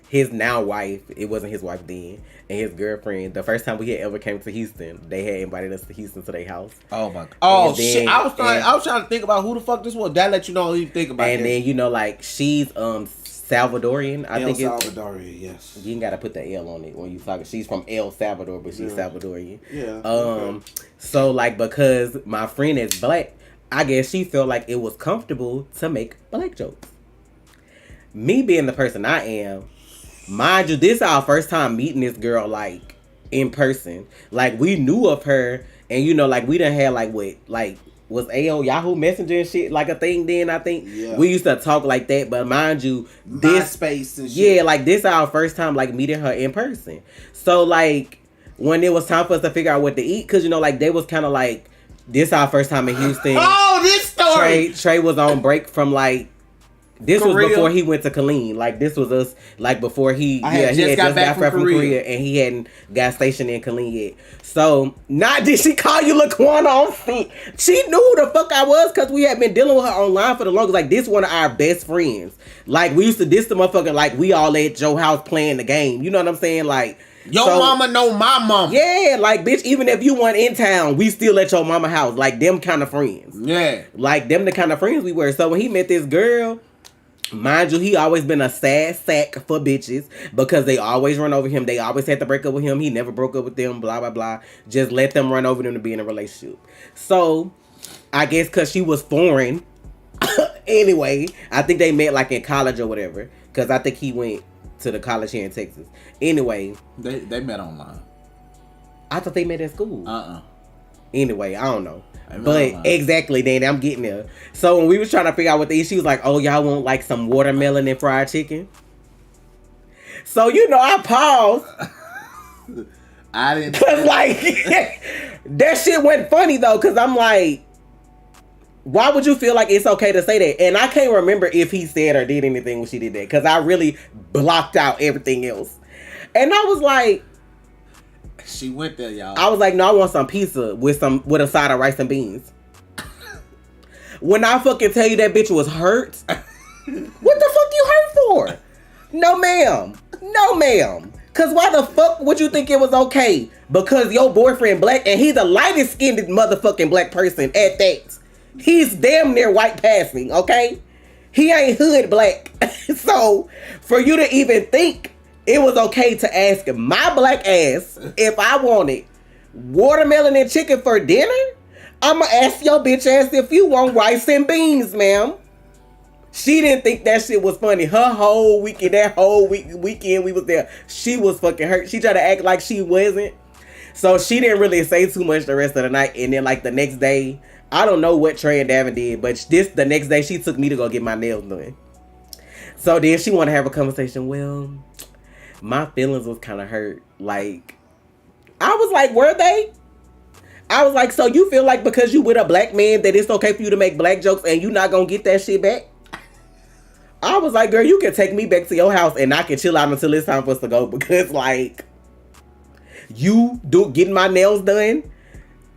His now wife, it wasn't his wife then, and his girlfriend, the first time we had ever came to Houston, they had invited us to Houston to their house. Oh my God. Oh shit. I was trying to think about who the fuck this was. That let you know you think about it. And then, you know, like, she's Salvadorian. I think Salvadorian, yes. You ain't gotta put the L on it when you talking. She's from El Salvador, but she's Salvadorian. Yeah. Okay. So like because my friend is black, I guess she felt like it was comfortable to make black jokes. Me being the person I am, mind you, this is our first time meeting this girl like in person. Like we knew of her, and you know, like we done had like what like. Was Yahoo Messenger and shit like a thing then? I think we used to talk like that, but mind you, this MySpace and shit. Yeah, like this our first time like meeting her in person. So like when it was time for us to figure out what to eat, cause you know like they was kind of like this our first time in Houston. Oh, this story. Trey was on break from like. This Korea. Was before he went to Killeen. Like this was us. Like before he had just got back from Korea, and he hadn't got stationed in Killeen yet. So not did she call you Laquan on feet. She knew who the fuck I was because we had been dealing with her online for the longest. Like this one of our best friends. Like we used to diss the motherfucker. Like we all at Joe house playing the game. You know what I'm saying? Like your mama know my mama. Yeah, like bitch. Even if you weren't in town, we still at your mama house. Like them kind of friends. Yeah, like them the kind of friends we were. So when he met this girl. Mind you, he always been a sad sack for bitches because they always run over him. They always had to break up with him. He never broke up with them, blah, blah, blah. Just let them run over them to be in a relationship. So, I guess because she was foreign. Anyway, I think they met like in college or whatever. Because I think he went to the college here in Texas. Anyway. They met online. I thought they met at school. Uh-uh. Anyway, I don't know. But exactly, Danny, I'm getting there. So when we was trying to figure out what to eat, she was like, oh, y'all want like some watermelon and fried chicken? So, you know, I paused. I didn't. Cause like, that shit went funny though. Cause I'm like, why would you feel like it's okay to say that? And I can't remember if he said or did anything when she did that. Cause I really blocked out everything else. And I was like, she went there, y'all. I was like, no, I want some pizza with a side of rice and beans. When I fucking tell you that bitch was hurt, what the fuck you hurt for? No, ma'am. No, ma'am. Cause why the fuck would you think it was okay? Because your boyfriend black and he's the lightest skinned motherfucking black person at that. He's damn near white passing, okay? He ain't hood black. So for you to even think it was okay to ask my black ass if I wanted watermelon and chicken for dinner, I'ma ask your bitch ass if you want rice and beans, ma'am. She didn't think that shit was funny. Her whole weekend, that whole weekend we was there, she was fucking hurt. She tried to act like she wasn't. So she didn't really say too much the rest of the night. And then like the next day, I don't know what Trey and Davin did, but the next day she took me to go get my nails done. So then she wanted to have a conversation. Well, my feelings was kind of hurt. Like, I was like, were they? I was like, so you feel like because you with a black man that it's okay for you to make black jokes and you not gonna get that shit back? I was like, girl, you can take me back to your house and I can chill out until it's time for us to go. Because, like, you getting my nails done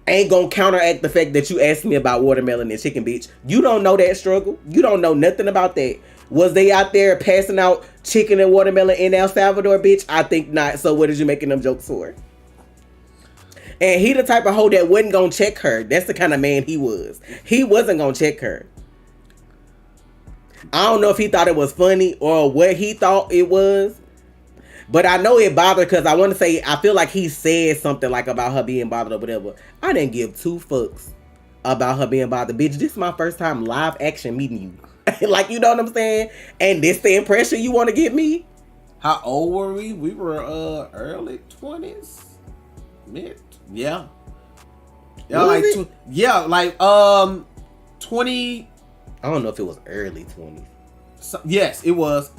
ain't gonna counteract the fact that you asked me about watermelon and chicken, bitch. You don't know that struggle. You don't know nothing about that. Was they out there passing out chicken and watermelon in El Salvador, bitch? I think not. So what is you making them jokes for? And he the type of hoe that wasn't gonna check her. That's the kind of man he was. He wasn't gonna check her. I don't know if he thought it was funny or what he thought it was. But I know it bothered because I want to say, I feel like he said something like about her being bothered or whatever. I didn't give two fucks about her being bothered. Bitch, this is my first time live action meeting you. Like, you know what I'm saying? And this the impression you want to give me? How old were we? We were early 20s? Mid? Yeah. Yeah, like yeah, like 20. I don't know if it was early 20s. So, yes, it was.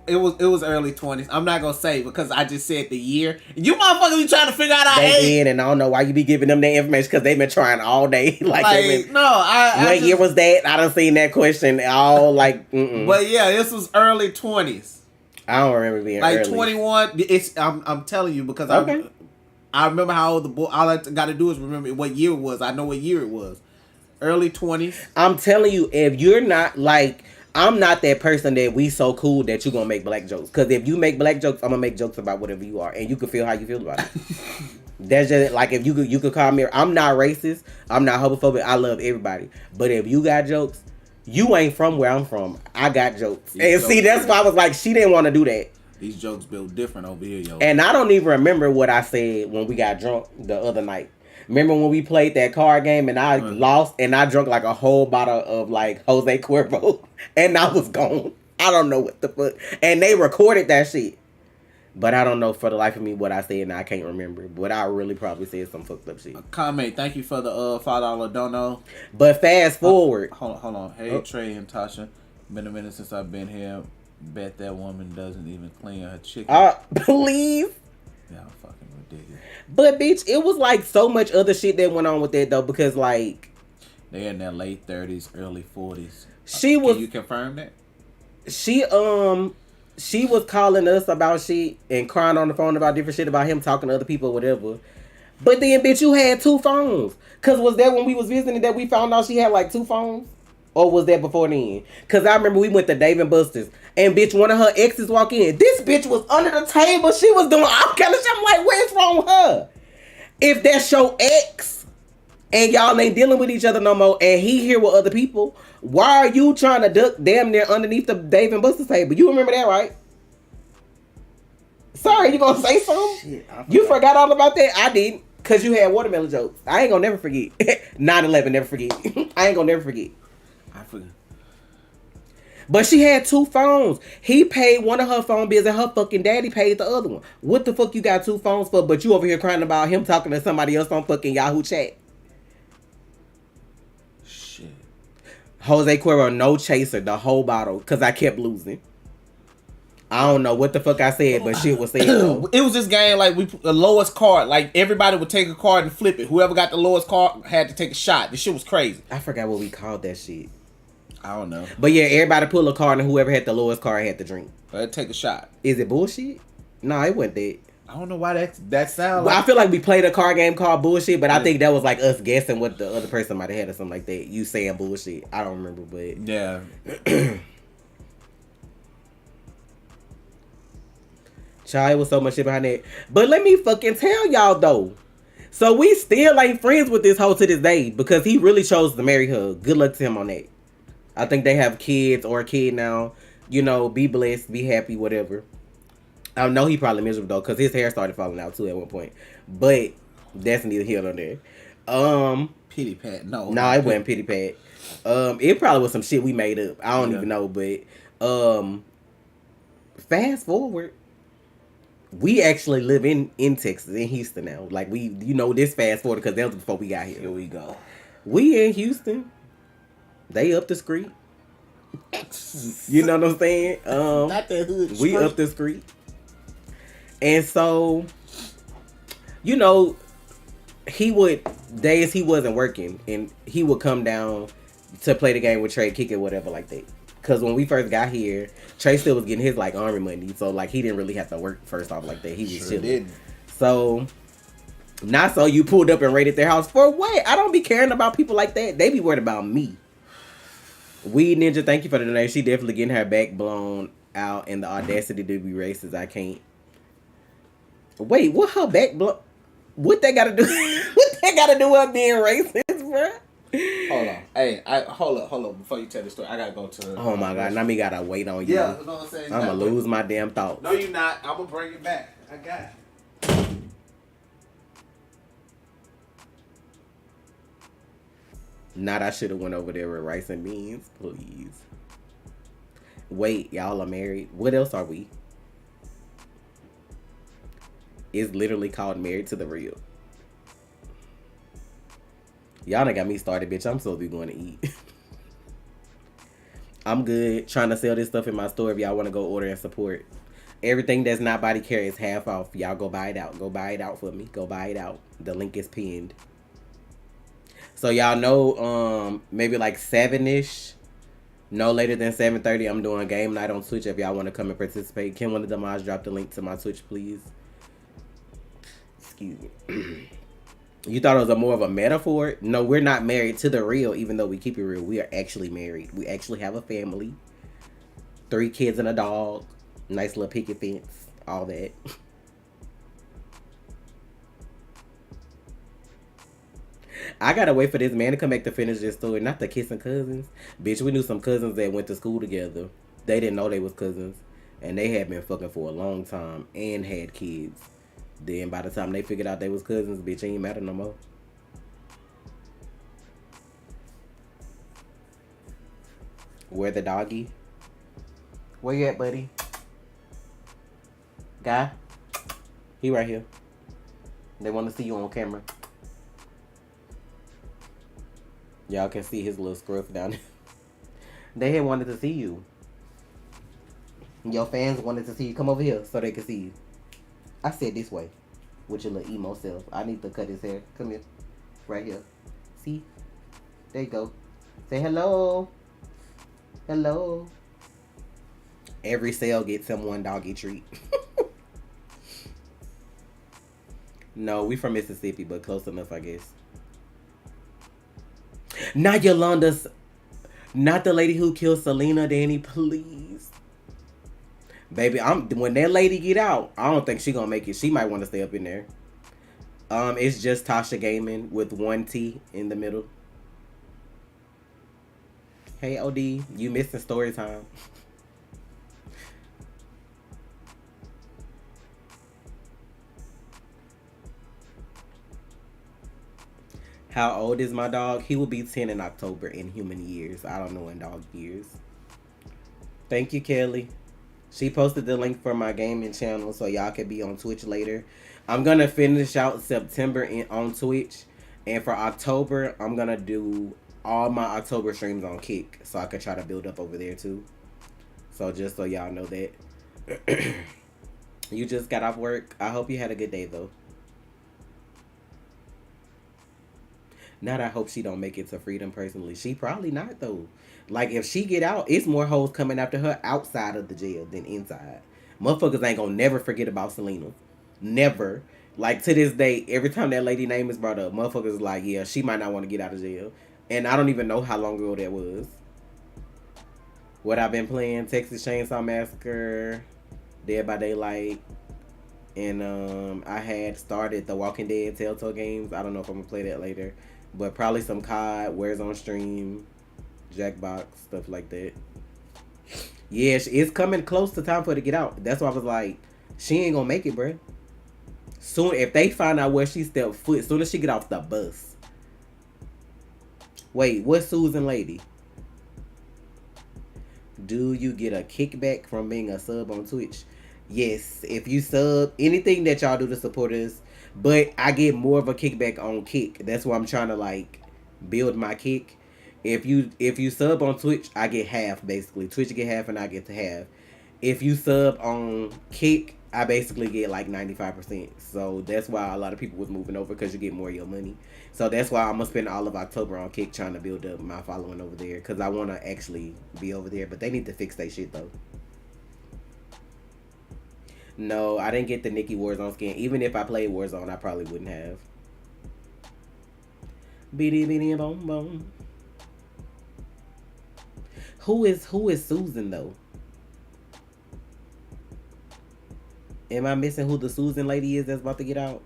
It was early 20s. I'm not gonna say because I just said the year. You motherfuckers be trying to figure out our age. Did, and I don't know why you be giving them that information because they've been trying all day. Like what year was that? I done seen that question all like. But yeah, this was early 20s. I don't remember being like early. 21. It's I'm telling you because I remember how old the boy. All I got to do is remember what year it was. I know what year it was. Early 20s. I'm telling you, if you're not like. I'm not that person that we so cool that you gonna make black jokes. Because if you make black jokes, I'm gonna make jokes about whatever you are, and you can feel how you feel about it. That's just like if you could call me. I'm not racist. I'm not homophobic. I love everybody. But if you got jokes, you ain't from where I'm from. I got jokes, and see that's why I was like, she didn't want to do that. These jokes built different over here, yo. And I don't even remember what I said when we got drunk the other night. Remember when we played that card game and I lost and I drank like a whole bottle of like Jose Cuervo and I was gone. I don't know what the fuck. And they recorded that shit. But I don't know for the life of me what I said and I can't remember. But I really probably said some fucked up shit. Comment. Thank you for the $5 dono. But fast forward. Hold on. Hey, Trey and Tasha. Been a minute since I've been here. Bet that woman doesn't even clean her chicken. Please. Yeah, fucking ridiculous. But bitch, it was like so much other shit that went on with that though, because like they're in their late 30s, early 40s. Can you confirm that? She was calling us about shit and crying on the phone about different shit about him talking to other people or whatever. But then bitch, you had two phones. Cause was that when we was visiting that we found out she had like two phones? Or was that before then? Cause I remember we went to Dave & Buster's and bitch, one of her exes walk in. This bitch was under the table. She was doing all kind of shit. I'm like, what's wrong with her? If that's your ex and y'all ain't dealing with each other no more and he here with other people, why are you trying to duck damn near underneath the Dave & Buster's table? You remember that, right? Sorry, you gonna say something? Shit, you forgot all about that? I didn't. Cause you had watermelon jokes. I ain't gonna never forget. 9/11, never forget. I ain't gonna never forget. I forgot. But she had two phones. He paid one of her phone bills and her fucking daddy paid the other one. What the fuck you got two phones for? But you over here crying about him talking to somebody else on fucking Yahoo chat. Shit. Jose Cuervo, no chaser, the whole bottle. Cause I kept losing. I don't know what the fuck I said, but shit was said. It was this game like we put the lowest card. Like everybody would take a card and flip it. Whoever got the lowest card had to take a shot. This shit was crazy. I forgot what we called that shit. I don't know. But yeah, everybody pull a card and whoever had the lowest card had to drink. Take a shot. Is it bullshit? No, it wasn't that. I don't know why that sounds like... I feel like we played a card game called bullshit, but I think that was like us guessing what the other person might have had or something like that. You saying bullshit. I don't remember, but... Yeah. Child, it was so much shit behind that. But let me fucking tell y'all though. So we still ain't friends with this hoe to this day because he really chose to marry her. Good luck to him on that. I think they have kids or a kid now. You know, be blessed, be happy, whatever. I know he probably miserable though because his hair started falling out too at one point. But that's neither here nor there. Pity pat. No, it wasn't pity pat. It probably was some shit we made up. I don't even know, but fast forward. We actually live in Texas, in Houston now. Like this fast forward because that was before we got here. Here we go. We in Houston. They up the street. You know what I'm saying? Not that hood. We up the street. And so, he wasn't working and he would come down to play the game with Trey, kick it, whatever like that. Cause when we first got here, Trey still was getting his like army money, so like he didn't really have to work first off like that. He was Sure chilling. didn't. So, not so you pulled up and raided their house for what? I don't be caring about people like that. They be worried about me. Weed Ninja, thank you for the donation. She definitely getting her back blown out, and the audacity to be racist. I can't. Wait, what her back blow? What that gotta do? What that gotta do with being racist, bro? Hold on. Hey, hold up. Before you tell the story, I gotta go to. Oh my god, now me gotta wait on you. Yeah, you know what I'm saying. I'm gonna lose my damn thoughts. No, you're not. I'm gonna bring it back. I got it. Not I should have went over there with rice and beans, please. Wait, y'all are married. What else are we? It's literally called Married to the Real. Y'all done got me started, bitch. I'm supposed to be going to eat. I'm good trying to sell this stuff in my store if y'all want to go order and support. Everything that's not body care is half off. Y'all go buy it out. Go buy it out for me. Go buy it out. The link is pinned. So y'all know maybe like 7-ish. No later than 7:30, I'm doing game night on Twitch if y'all want to come and participate. Can one of the mods drop the link to my Twitch, please? Excuse me. You thought it was more of a metaphor? No, we're not married to the real, even though we keep it real. We are actually married. We actually have a family. 3 kids and a dog. Nice little picket fence. All that. I gotta wait for this man to come back to finish this story. Not the kissing cousins. Bitch, we knew some cousins that went to school together. They didn't know they was cousins. And they had been fucking for a long time. And had kids. Then by the time they figured out they was cousins, bitch, ain't matter no more. Where the doggy? Where you at, buddy? Guy? He right here. They want to see you on camera. Y'all can see his little scruff down there. They had wanted to see you. Your fans wanted to see you. Come over here so they can see you. I said this way. With your little emo self. I need to cut his hair. Come here. Right here. See? There you go. Say hello. Hello. Every sale gets him one doggy treat. No, we from Mississippi, but close enough, I guess. Not Yolanda's. Not the lady who killed Selena, Danny, please. Baby, when that lady get out, I don't think she gonna make it. She might want to stay up in there. It's just Tasha Gaming with 1 T in the middle. Hey, OD, you missing story time. How old is my dog? He will be 10 in October in human years. I don't know in dog years. Thank you, Kelly. She posted the link for my gaming channel so y'all can be on Twitch later. I'm going to finish out September on Twitch. And for October, I'm going to do all my October streams on Kick. So I can try to build up over there too. So just so y'all know that. You just got off work. I hope you had a good day though. Not I hope she don't make it to freedom personally. She probably not though. Like if she get out, it's more hoes coming after her outside of the jail than inside. Motherfuckers ain't gonna never forget about Selena. Never. Like to this day, every time that lady name is brought up, motherfuckers is like, yeah, she might not want to get out of jail. And I don't even know how long ago that was. What I've been playing, Texas Chainsaw Massacre, Dead by Daylight, and I had started the Walking Dead Telltale games. I don't know if I'm gonna play that later. But probably some COD, Where's on Stream, Jackbox, stuff like that. Yeah, it's coming close to time for her to get out. That's why I was like, she ain't gonna make it, bruh. Soon, if they find out where she stepped foot, as soon as she get off the bus. Wait, what's Susan Lady? Do you get a kickback from being a sub on Twitch? Yes, if you sub, anything that y'all do to support us. But I get more of a kickback on Kick. That's why I'm trying to like build my Kick. If you sub on Twitch, I get half basically. Twitch get half and I get to half. If you sub on Kick, I basically get like 95%. So that's why a lot of people was moving over because you get more of your money. So that's why I'm gonna spend all of October on Kick trying to build up my following over there because I want to actually be over there. But they need to fix their shit though. No, I didn't get the Nikki Warzone skin. Even if I played Warzone, I probably wouldn't have. Beady beady boom boom. Who is Susan though? Am I missing who the Susan lady is that's about to get out?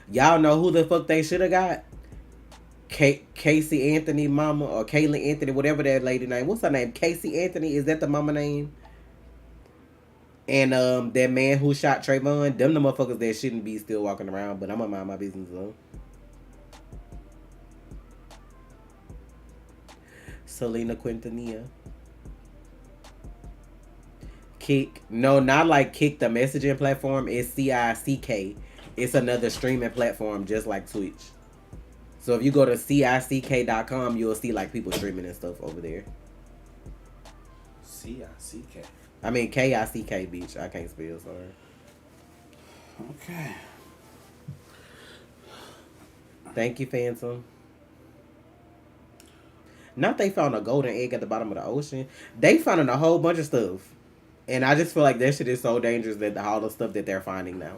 Y'all know who the fuck they should have got? Casey Anthony mama or Kaylee Anthony, whatever that lady name. What's her name? Casey Anthony, is that the mama name? And that man who shot Trayvon, them the motherfuckers that shouldn't be still walking around, but I'm gonna mind my business though. Selena Quintanilla. Kick. No, not like Kick the messaging platform. It's CICK. It's another streaming platform just like Twitch. So if you go to CICK.com, you'll see like people streaming and stuff over there. CICK. I mean KICK, bitch. I can't spell, sorry. Okay. Thank you, Phantom. Not they found a golden egg at the bottom of the ocean. They found a whole bunch of stuff. And I just feel like that shit is so dangerous that all the stuff that they're finding now.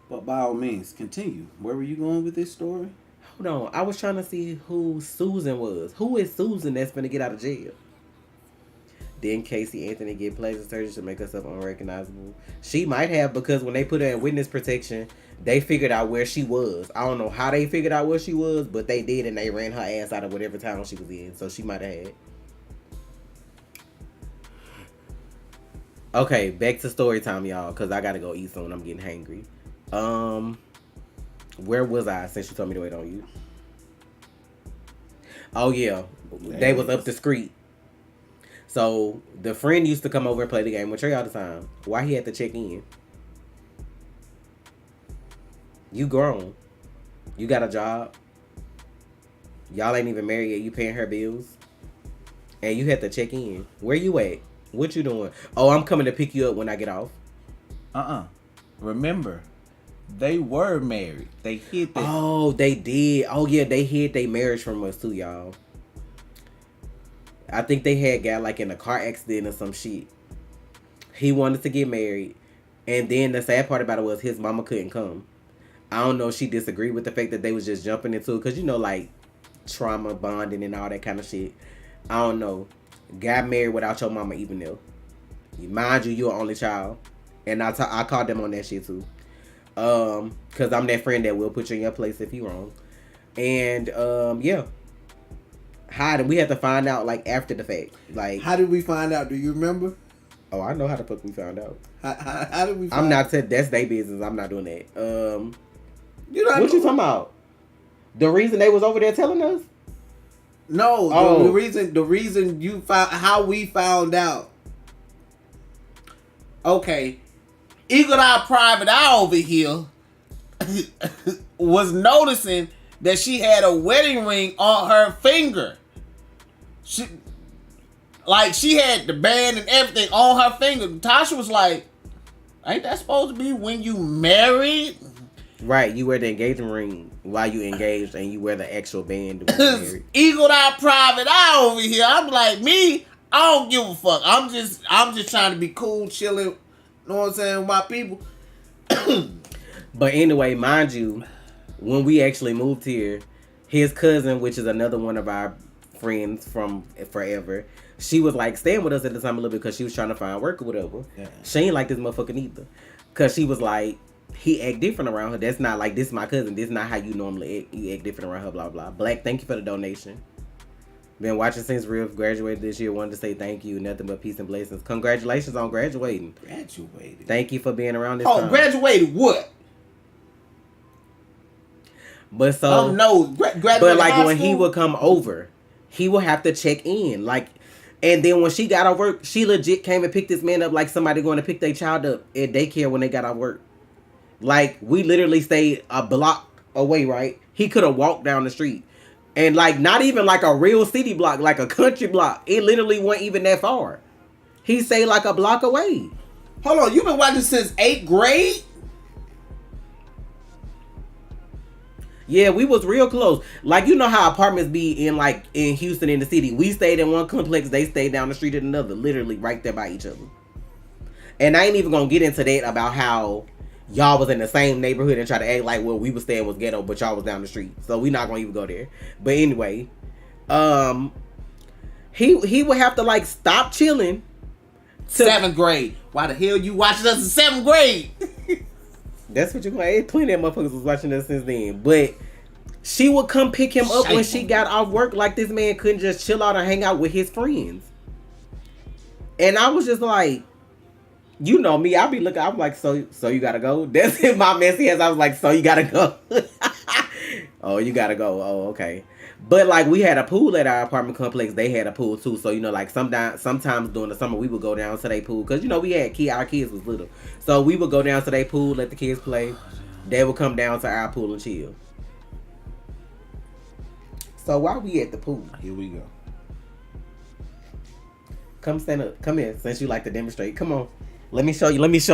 But by all means, continue. Where were you going with this story? Hold on. I was trying to see who Susan was. Who is Susan that's finna get out of jail? Didn't Casey Anthony get plastic surgery to make herself unrecognizable? She might have, because when they put her in witness protection, they figured out where she was. I don't know how they figured out where she was, but they did, and they ran her ass out of whatever town she was in. So she might have had. Okay, back to story time, y'all, because I gotta go eat soon. I'm getting hangry. Where was I since you told me to wait on you? Oh yeah, they was up the street. So the friend used to come over and play the game with Trey all the time. Why he had to check in? You grown. You got a job. Y'all ain't even married yet. You paying her bills. And you had to check in. Where you at? What you doing? Oh, I'm coming to pick you up when I get off. Remember, they were married. They hid that. Oh, they did. Oh yeah, they hid their marriage from us too, y'all. I think they had got like in a car accident or some shit. He wanted to get married. And then the sad part about it was his mama couldn't come. I don't know if she disagreed with the fact that they was just jumping into it. Because, you know, like, trauma bonding and all that kind of shit. I don't know. Got married without your mama even know. Mind you, you're an only child. And I called them on that shit too. Because I'm that friend that will put you in your place if you wrong. And, yeah. How did we have to find out, like, after the fact? Like, how did we find out? Do you remember? Oh, I know how the fuck we found out. How did we find I'm not saying that's their business. I'm not doing that. You know what you talking about? The reason they was over there telling us? No, oh. the reason you found, how we found out. Okay, Eagle Eye Private Eye over here was noticing that she had a wedding ring on her finger. She had the band and everything on her finger. Tasha was like, ain't that supposed to be when you married? Right, you wear the engagement ring while you engaged, and you wear the actual band when you're married. Eagle Eye Private Eye over here. I'm like, me, I don't give a fuck. I'm just trying to be cool, chilling, you know what I'm saying, with my people. But anyway, mind you, when we actually moved here, his cousin, which is another one of our friends from forever, she was like staying with us at the time a little bit because she was trying to find work or whatever. Yeah. She ain't like this motherfucker neither. Because she was like, he act different around her. That's not like, this is my cousin. This is not how you normally act. You act different around her, blah, blah. Black, thank you for the donation. Been watching since Riff graduated this year. Wanted to say thank you. Nothing but peace and blessings. Congratulations on graduating. Graduated. Thank you for being around this time. Oh, graduated what? But so, graduated but like when school? he would come over, he would have to check in. Like, and then when she got off work, she legit came and picked this man up like somebody going to pick their child up at daycare when they got off work. Like, we literally stayed a block away, right? He could have walked down the street. And like, not even like a real city block, like a country block. It literally wasn't even that far. He stayed like a block away. Hold on, you've been watching since 8th grade? Yeah, we was real close. Like, you know how apartments be in, like, in Houston in the city. We stayed in one complex, they stayed down the street in another. Literally right there by each other. And I ain't even gonna get into that about how y'all was in the same neighborhood and try to act like what we was staying was ghetto, but y'all was down the street. So we not gonna even go there. But anyway, he would have to, like, stop chilling. 7th grade. Why the hell you watching us in 7th grade? That's what you're going to. Plenty of motherfuckers was watching us since then. But she would come pick him up when she got off work. Like, this man couldn't just chill out and hang out with his friends. And I was just like, you know me. I be looking. I'm like, so you got to go? That's in my messy ass. I was like, so you got to go? Oh, you got to go. Oh, okay. But, like, we had a pool at our apartment complex. They had a pool, too. So, you know, like, sometimes during the summer, we would go down to their pool. Because, you know, we had our kids was little. So, we would go down to their pool, let the kids play. They would come down to our pool and chill. So, while we at the pool. Here we go. Come stand up. Come here, since you like to demonstrate. Come on. Let me show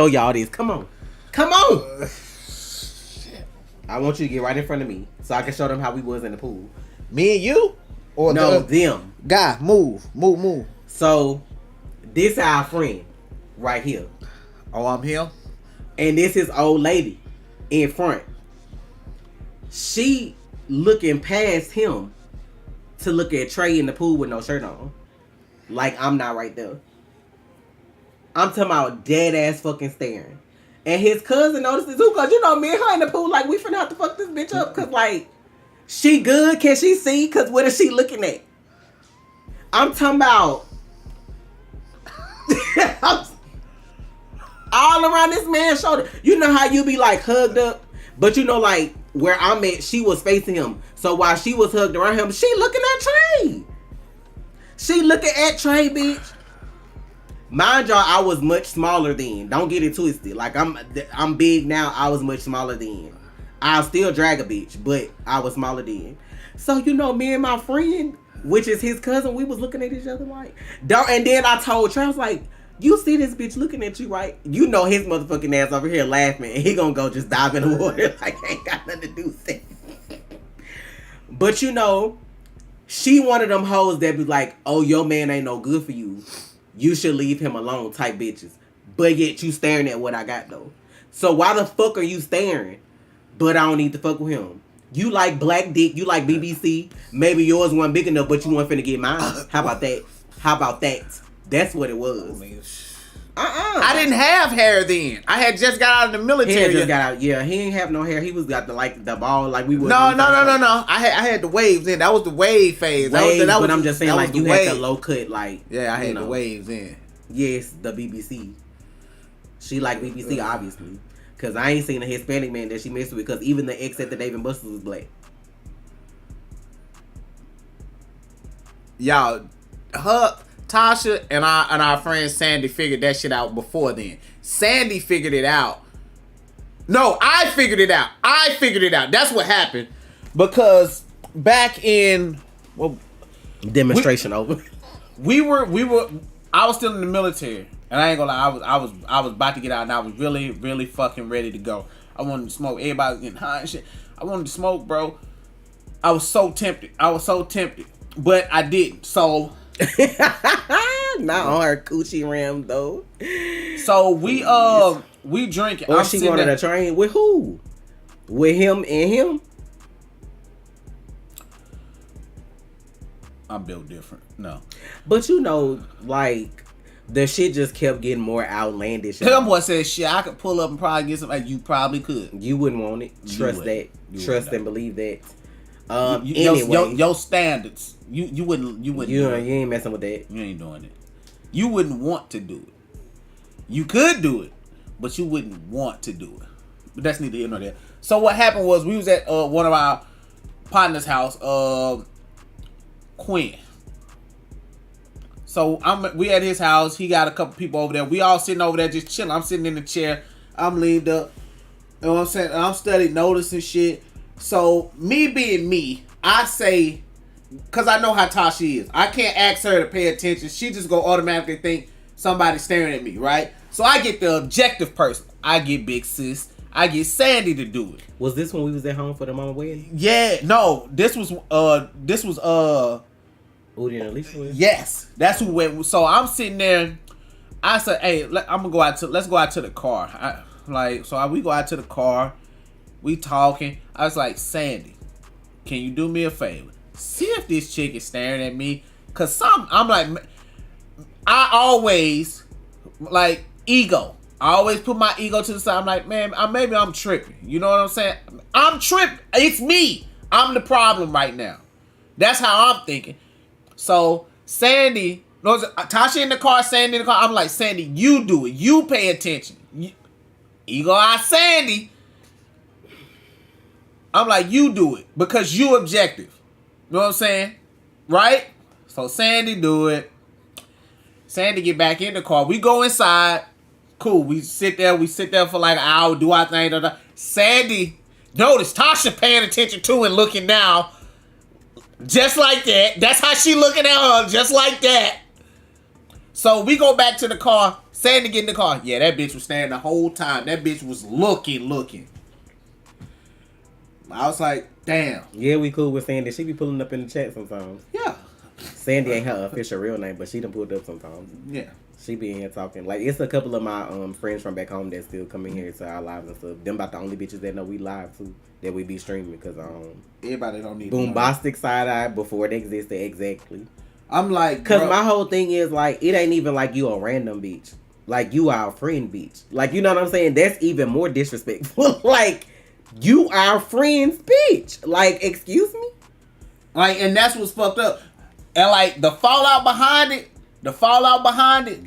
y'all this. Come on. Come on. I want you to get right in front of me. So, I can show them how we was in the pool. Me and you? Or no, them. Guy, move. So, this our friend right here. Oh, I'm here? And this is old lady in front. She looking past him to look at Trey in the pool with no shirt on. Like, I'm not right there. I'm talking about dead ass fucking staring. And his cousin notices too, because, you know, me and her in the pool, like, we finna have to fuck this bitch up. Because, like, she good? Can she see? Because what is she looking at? I'm talking about all around this man's shoulder. You know how you be, like, hugged up? But, you know, like, where I'm at, she was facing him. So while she was hugged around him, she looking at Trey. She looking at Trey, bitch. Mind y'all, I was much smaller then. Don't get it twisted. Like, I'm big now. I was much smaller then. I'll still drag a bitch, but I was smaller then. So, you know, me and my friend, which is his cousin, we was looking at each other like, don't. And then I told Trey, I was like, you see this bitch looking at you, right? You know his motherfucking ass over here laughing, and he gonna go just dive in the water like ain't got nothing to do with it. But, you know, she one of them hoes that be like, oh, your man ain't no good for you. You should leave him alone type bitches. But yet you staring at what I got, though. So why the fuck are you staring? But I don't need to fuck with him. You like black dick. You like BBC. Maybe yours wasn't big enough, but you weren't finna get mine. How about that? How about that? That's what it was. I didn't have hair then. I had just got out of the military. He had just got out. Yeah, he ain't have no hair. He was got the ball like we would. No. I had the waves then. That was the wave phase. But I'm just saying, like, you had the low cut, like. Yeah, I had the waves in. Yes, the BBC. She like BBC, obviously. Because I ain't seen a Hispanic man that she messed with. Because even the ex at the Dave & Buster's was black. Y'all, Tasha and our friend Sandy figured that shit out before then. Sandy figured it out. No, I figured it out. That's what happened. Because back in demonstration over. I was still in the military. And I ain't gonna lie, I was about to get out and I was really, really fucking ready to go. I wanted to smoke. Everybody was getting high and shit. I wanted to smoke, bro. I was so tempted. But I didn't. So not on her coochie rim though. So we drinking. Or she wanted a train with who? With him and him? I'm built different. No. But you know, like, the shit just kept getting more outlandish. That boy said, shit, I could pull up and probably get something. Like, you probably could. You wouldn't want it. Trust that. Trust and believe that. Anyway. Your standards. You wouldn't you ain't messing with that. You ain't doing it. You wouldn't want to do it. You could do it, but you wouldn't want to do it. But that's neither here nor there. So what happened was we was at one of our partners' house, Quinn. So we at his house. He got a couple people over there. We all sitting over there just chilling. I'm sitting in the chair. I'm leaned up. You know what I'm saying? I'm studying notes and shit. So me being me, I say, because I know how Tasha is. I can't ask her to pay attention. She just go automatically think somebody's staring at me, right? So I get the objective person. I get Big Sis. I get Sandy to do it. Was this when we was at home for the mama wedding? Yeah, no, this was Udi and Alicia was? yes, that's who went. So I'm sitting there. I said, "Hey, let's go out to the car." We go out to the car. We talking. I was like, Sandy, can you do me a favor? See if this chick is staring at me. Cause I'm like, I always like ego. I always put my ego to the side. I'm like, man, maybe I'm tripping. You know what I'm saying? I'm tripping. It's me. I'm the problem right now. That's how I'm thinking. So Sandy, Tasha in the car, Sandy in the car. I'm like, Sandy, you do it. You pay attention. Ego out Sandy. I'm like, you do it because you objective. You know what I'm saying? Right? So Sandy do it. Sandy get back in the car. We go inside. Cool. We sit there for like an hour, do our thing. Sandy, notice Tasha paying attention to and looking now. Just like that. That's how she looking at her. Just like that. So we go back to the car. Sandy get in the car. Yeah, that bitch was standing the whole time. That bitch was looking. I was like, damn. Yeah, we cool with Sandy. She be pulling up in the chat sometimes. Yeah. Sandy ain't her official real name, but she done pulled up sometimes. Yeah. She be in here talking. Like, it's a couple of my friends from back home that still come in here to our lives and stuff. Them about the only bitches that know we live too. That we be streaming because everybody don't need Boombastic side eye before it existed exactly. I'm like, because my whole thing is like, it ain't even like you a random bitch. Like, you our friend bitch. Like, you know what I'm saying? That's even more disrespectful. Like, you our friend's bitch. Like, excuse me? Like, and that's what's fucked up. And like the fallout behind it.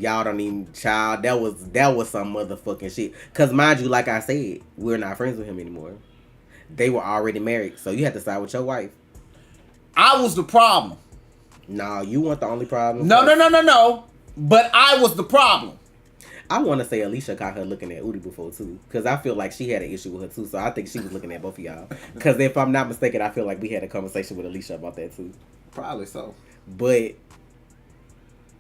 Y'all don't even, child, that was some motherfucking shit. Cause mind you, like I said, we're not friends with him anymore. They were already married, so you had to side with your wife. I was the problem. No, you weren't the only problem. No. But I was the problem. I want to say Alicia caught her looking at Udi before too, because I feel like she had an issue with her too. So I think she was looking at both of y'all. Because if I'm not mistaken, I feel like we had a conversation with Alicia about that too. Probably so. But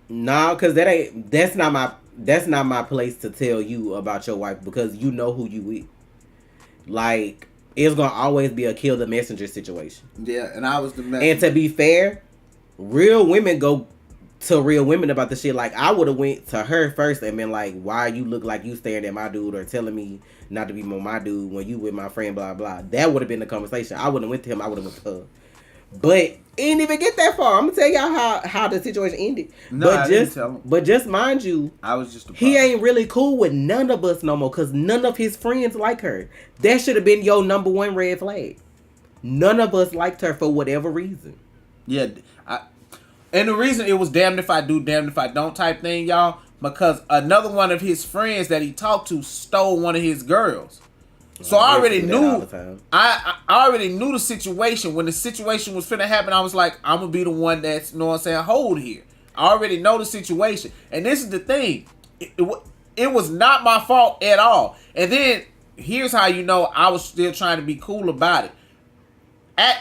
no, because that's not my place to tell you about your wife, because you know who you with. Like, it's gonna always be a kill the messenger situation. Yeah, and I was the messenger. And to be fair, real women go to real women about the shit. Like, I would have went to her first and been like, why you look like you staring at my dude or telling me not to be more my dude when you with my friend, blah blah. That would have been the conversation. I wouldn't went to him, I would have went to her. But it didn't even get that far. I'm gonna tell y'all how the situation ended. No, I didn't tell him. But just mind you, I was just he ain't really cool with none of us no more, because none of his friends like her. That should have been your number one red flag. None of us liked her for whatever reason. Yeah, and the reason it was damned if I do, damned if I don't type thing, y'all, because another one of his friends that he talked to stole one of his girls. So I already knew. I already knew the situation. When the situation was finna happen, I was like, I'm gonna be the one that's, you know what I'm saying, hold here. I already know the situation, and this is the thing. It was not my fault at all. And then here's how you know I was still trying to be cool about it.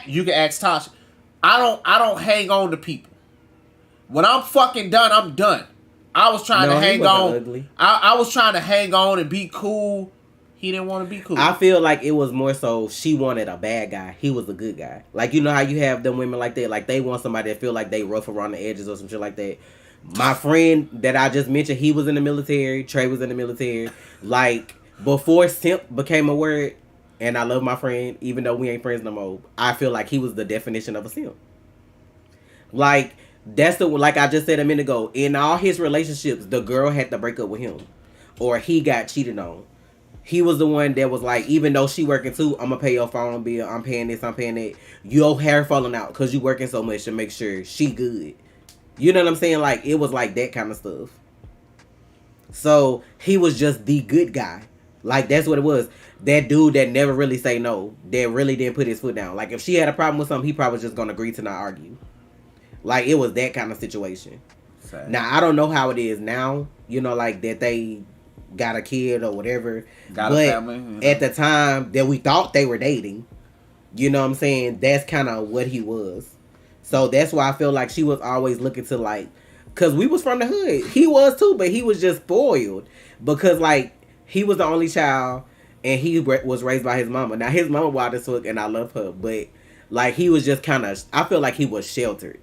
You can ask Tasha. I don't hang on to people. When I'm fucking done, I'm done. I was trying to hang on. I was trying to hang on and be cool. He didn't want to be cool. I feel like it was more so she wanted a bad guy. He was a good guy. Like, you know how you have them women like that? Like, they want somebody that feel like they rough around the edges or some shit like that. My friend that I just mentioned, he was in the military. Trey was in the military. Like, before simp became a word, and I love my friend, even though we ain't friends no more, I feel like he was the definition of a simp. Like, that's like I just said a minute ago, in all his relationships, the girl had to break up with him, or he got cheated on. He was the one that was like, even though she working too, I'm gonna pay your phone bill, I'm paying this, I'm paying that. Your hair falling out because you working so much to make sure she good. You know what I'm saying? Like, it was like that kind of stuff. So he was just the good guy. Like, that's what it was. That dude that never really say no, that really didn't put his foot down. Like, if she had a problem with something, he probably was just gonna agree to not argue. Like, it was that kind of situation. Sad. Now, I don't know how it is now, you know, like that they got a kid or whatever. Got a family. You know. At the time that we thought they were dating, you know what I'm saying? That's kind of what he was. So that's why I feel like she was always looking to, like, Cause we was from the hood. He was too, but he was just spoiled because like he was the only child and he was raised by his mama. Now his mama wild as fuck and I love her, but like he was just kind of. I feel like he was sheltered.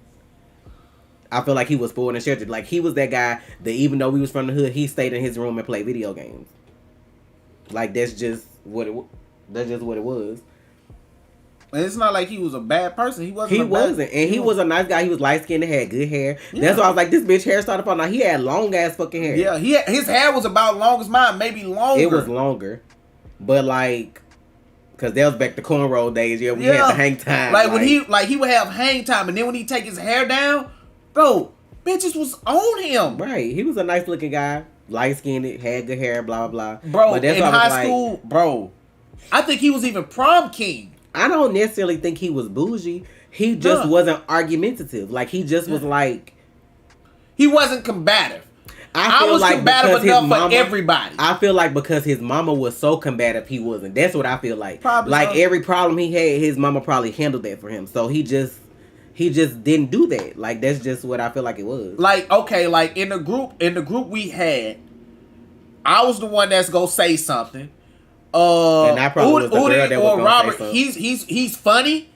I feel like he was spoiled and sheltered. Like he was that guy that even though we was from the hood, he stayed in his room and played video games. Like that's just what it. That's just what it was. And it's not like he was a bad person. He wasn't. And he was a nice guy. He was light skinned and had good hair. Yeah. That's why I was like, this bitch hair started falling out. He had long ass fucking hair. Yeah, his hair was about long as mine, maybe longer. It was longer, but like, cause that was back to cornrow days. Yeah, we had the hang time. Like when he would have hang time, and then when he take his hair down, bro, bitches was on him. Right, he was a nice looking guy, light skinned, had good hair, blah blah. Bro, but that's in high school, bro, I think he was even prom king. I don't necessarily think he was bougie. He just wasn't argumentative. Like he just was like, he wasn't combative. I was like combative enough for everybody. I feel like because his mama was so combative, he wasn't. That's what I feel like. Probably like so. Every problem he had, his mama probably handled that for him. So he just didn't do that. Like that's just what I feel like it was. Like okay, like in the group we had, I was the one that's gonna say something. And I probably was the girl that was gonna Robert, say something. he's funny,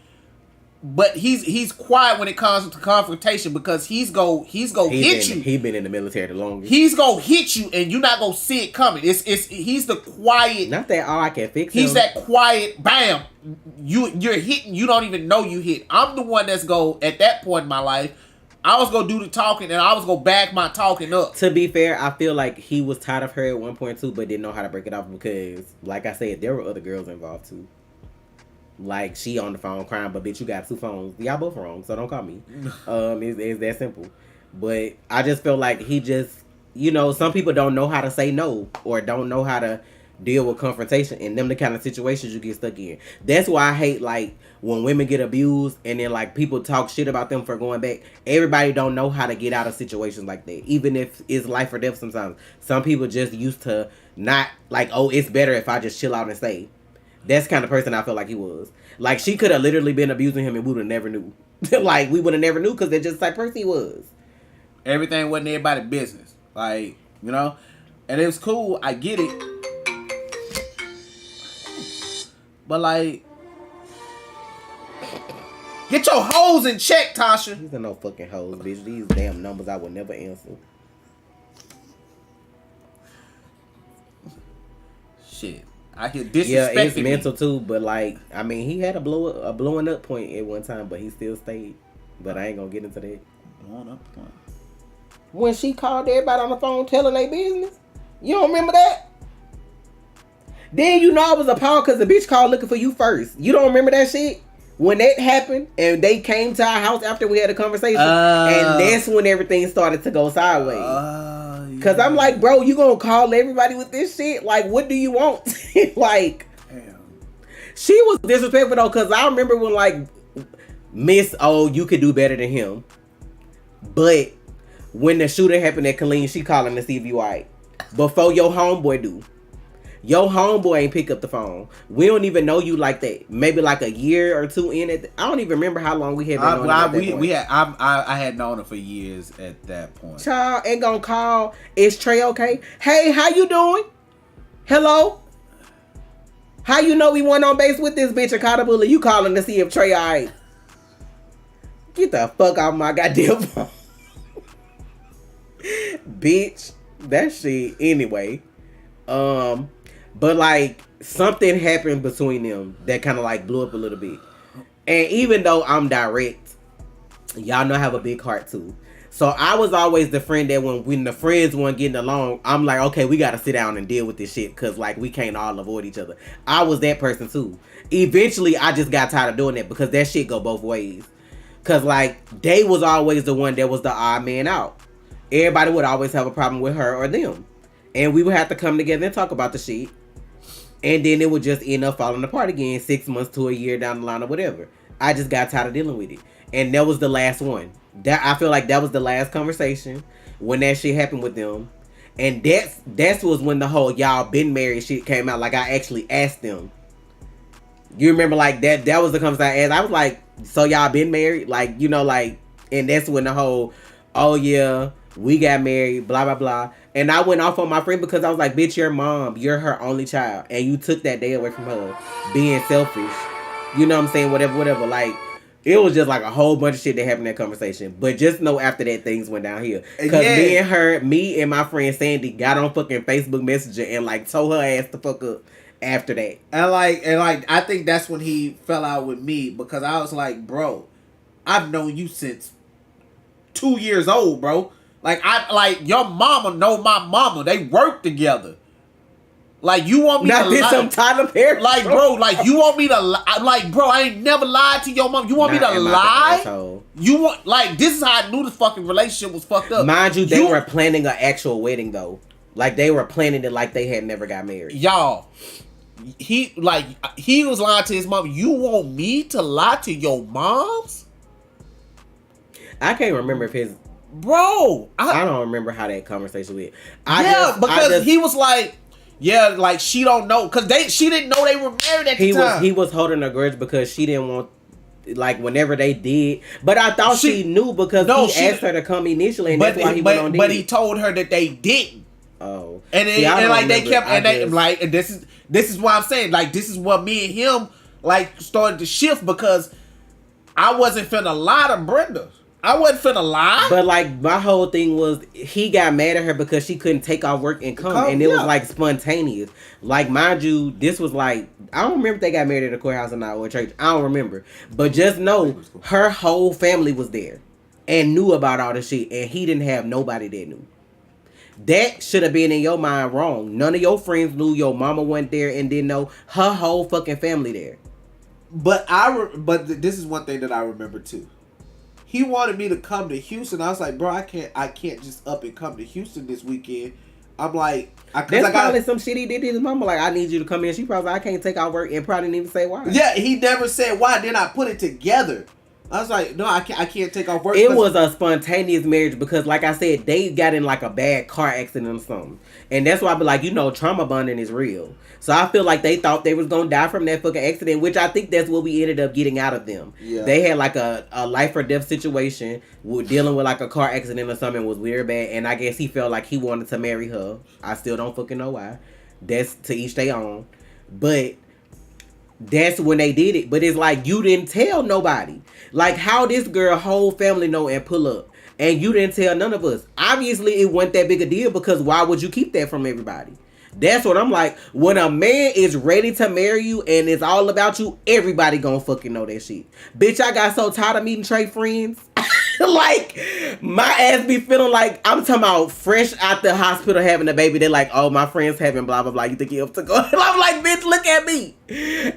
but he's quiet when it comes to confrontation because he's go hit you. He been in the military the longest. He's gonna hit you and you're not gonna see it coming. He's the quiet. Not that I can fix him. He's that quiet. Bam. You're hitting. You don't even know you hit. I'm the one that's go at that point in my life. I was gonna do the talking and I was gonna back my talking up. To be fair, I feel like he was tired of her at one point too, but didn't know how to break it off because, like I said, there were other girls involved too. Like she on the phone crying, but bitch, you got 2 phones. Y'all both wrong, so don't call me. It's that simple. But I just feel like he just, some people don't know how to say no or don't know how to deal with confrontation, and them the kind of situations you get stuck in. That's why I hate like when women get abused and then like people talk shit about them for going back. Everybody don't know how to get out of situations like that, even if it's life or death. Sometimes some people just used to not like, oh, it's better if I just chill out and stay. That's the kind of person I feel like he was. Like she could have literally been abusing him and we would have never knew. Like we would have never knew because they're just the type of person he was. Everything wasn't everybody's business, like and it was cool. I get it. But like, get your hoes in check, Tasha. These are no fucking hoes, bitch. These damn numbers I would never answer. Shit, I hear disrespecting. Yeah, it's mental too. But like, I mean, he had a blowing up point at one time, but he still stayed. But I ain't gonna get into that. Blowing up point. When she called everybody on the phone telling their business, you don't remember that? Then I was appalled because the bitch called looking for you first. You don't remember that shit? When that happened and they came to our house after we had a conversation, and that's when everything started to go sideways. Because I'm like, bro, you gonna call everybody with this shit? Like, what do you want? Like, damn. She was disrespectful though, because I remember when like, Miss, oh, you could do better than him. But when the shooting happened at Colleen, she calling to see if you alright. Before your homeboy do. Your homeboy ain't pick up the phone. We don't even know you like that. Maybe like a year or 2 in it. I don't even remember how long we had been on it. I had known her for years at that point. Child ain't gonna call. Is Trey okay? Hey, how you doing? Hello? How you know we went on base with this bitch and caught a bullet? You calling to see if Trey alright? Get the fuck out of my goddamn phone. Bitch. That shit anyway. But like something happened between them that kind of like blew up a little bit. And even though I'm direct, y'all know I have a big heart too. So I was always the friend that when the friends weren't getting along, I'm like, okay, we got to sit down and deal with this shit because like we can't all avoid each other. I was that person too. Eventually, I just got tired of doing that because that shit go both ways. Because like they was always the one that was the odd man out. Everybody would always have a problem with her or them. And we would have to come together and talk about the shit. And then it would just end up falling apart again 6 months to a year down the line or whatever. I just got tired of dealing with it. And that was the last one. I feel like that was the last conversation when that shit happened with them. And that was when the whole y'all been married shit came out. Like I actually asked them. You remember like that was the conversation I asked. I was like, so y'all been married? Like, like, and that's when the whole, oh yeah, We got married, blah, blah, blah. And I went off on my friend because I was like, bitch, your mom, you're her only child. And you took that day away from her being selfish. You know what I'm saying? Whatever. Like, it was just like a whole bunch of shit that happened in that conversation. But just know after that, things went downhill. Because me and my friend Sandy got on fucking Facebook Messenger and like told her ass to fuck up after that. And I think that's when he fell out with me because I was like, bro, I've known you since 2 years old, bro. Like your mama know my mama. They work together. Like you want me to lie? Some Tyler Perry. Like bro, like you want me to lie? Like bro, I ain't never lied to your mom. You want me to lie? You want like this is how I knew the fucking relationship was fucked up. Mind you, they were planning an actual wedding though. Like they were planning it like they had never got married. Y'all, he was lying to his mom. You want me to lie to your moms? I can't remember if his bro. I don't remember how that conversation went. Because he was like. Yeah, like she don't know because she didn't know they were married at the time. He was holding a grudge because she didn't want like whenever they did. But I thought she knew because he asked her to come initially, and that's why he went on. But he told her that they didn't. Oh, and they kept and this is why I'm saying like this is what me and him like started to shift because I wasn't finna lie to Brenda. I wasn't finna lie. But like my whole thing was he got mad at her because she couldn't take off work and come and it was like spontaneous. Like mind you, this was like I don't remember if they got married at a courthouse or not or a church. I don't remember. But just know her whole family was there and knew about all the shit and he didn't have nobody that knew. That should have been in your mind wrong. None of your friends knew, your mama went there and didn't know, her whole fucking family there. But this is one thing that I remember too. He wanted me to come to Houston. I was like, bro, I can't just up and come to Houston this weekend. I'm like, that's probably some shit he did to his mama. Like, I need you to come in. She probably, I can't take out work, and probably didn't even say why. Yeah, he never said why. Then I put it together. I was like, no, I can't take off work. It was a spontaneous marriage because, like I said, they got in like a bad car accident or something. And that's why I be like, trauma bonding is real. So I feel like they thought they was going to die from that fucking accident, which I think that's what we ended up getting out of them. Yeah. They had like a life or death situation with dealing with like a car accident or something was weird bad. And I guess he felt like he wanted to marry her. I still don't fucking know why. That's to each their own. But that's when they did it. But it's like you didn't tell nobody. Like how this girl whole family know and pull up. And you didn't tell none of us. Obviously it wasn't that big a deal because why would you keep that from everybody? That's what I'm like. When a man is ready to marry you and it's all about you, everybody gonna fucking know that shit. Bitch, I got so tired of meeting Trey friends. Like, my ass be feeling like I'm talking about fresh out the hospital having a baby. They're like, oh, my friend's having blah, blah, blah. You think you have to go? And I'm like, bitch, look at me.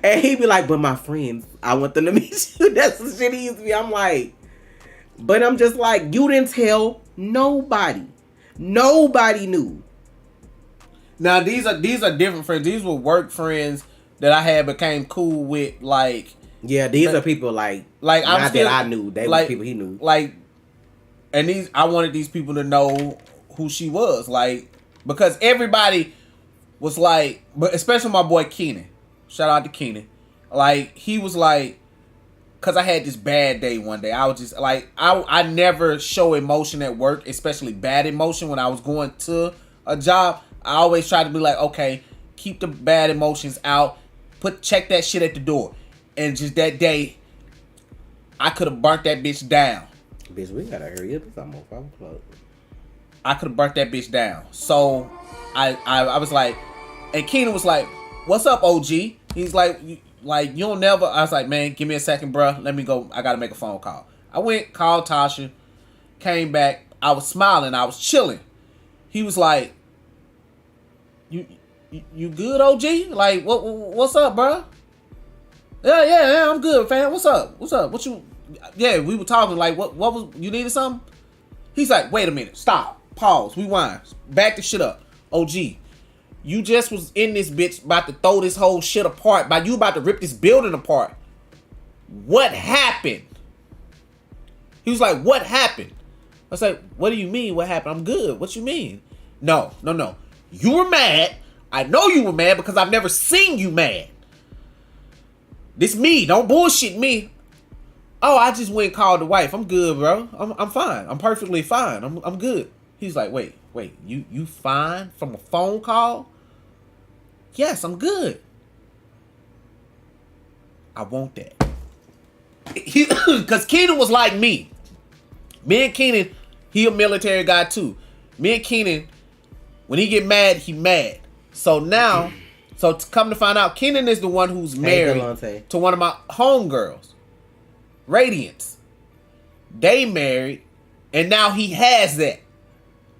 And he be like, but my friends, I want them to meet you. That's the shit he used to be. I'm like, but I'm just like, you didn't tell nobody. Nobody knew. Now, these are different friends. These were work friends that I had became cool with, like... Yeah, these are people like not that I knew. They were people he knew. Like, and I wanted these people to know who she was. Like, because everybody was like... But especially my boy Keenan. Shout out to Keenan. Like, he was like... Because I had this bad day one day. I was just like... I never show emotion at work, especially bad emotion when I was going to a job. I always try to be like, okay, keep the bad emotions out. Check that shit at the door. And just that day, I could have burnt that bitch down. Bitch, we gotta hurry up. It's almost 5 o'clock. I could have burnt that bitch down. So, I was like, and Keenan was like, what's up, OG? He's like, you don't never. I was like, man, give me a second, bro. Let me go. I gotta make a phone call. I went, called Tasha, came back. I was smiling. I was chilling. He was like, You good, OG? Like, what's up, bro? Yeah, I'm good, fam. What's up? What you? Yeah, we were talking. Like, what was? You needed something? He's like, wait a minute, stop, pause, rewind, back the shit up. OG, you just was in this bitch about to throw this whole shit apart. You about to rip this building apart. What happened? He was like, what happened? I was like, what do you mean? What happened? I'm good. What you mean? No. You were mad. I know you were mad because I've never seen you mad. This me. Don't bullshit me. Oh, I just went and called the wife. I'm good, bro. I'm fine. I'm perfectly fine. I'm good. He's like, wait, you fine from a phone call? Yes, I'm good. I want that. Because Keenan was like me. Me and Keenan, he a military guy too. Me and Keenan, when he get mad, he mad. So now, to come to find out, Keenan is the one who's married to one of my homegirls, Radiance. They married, and now he has that.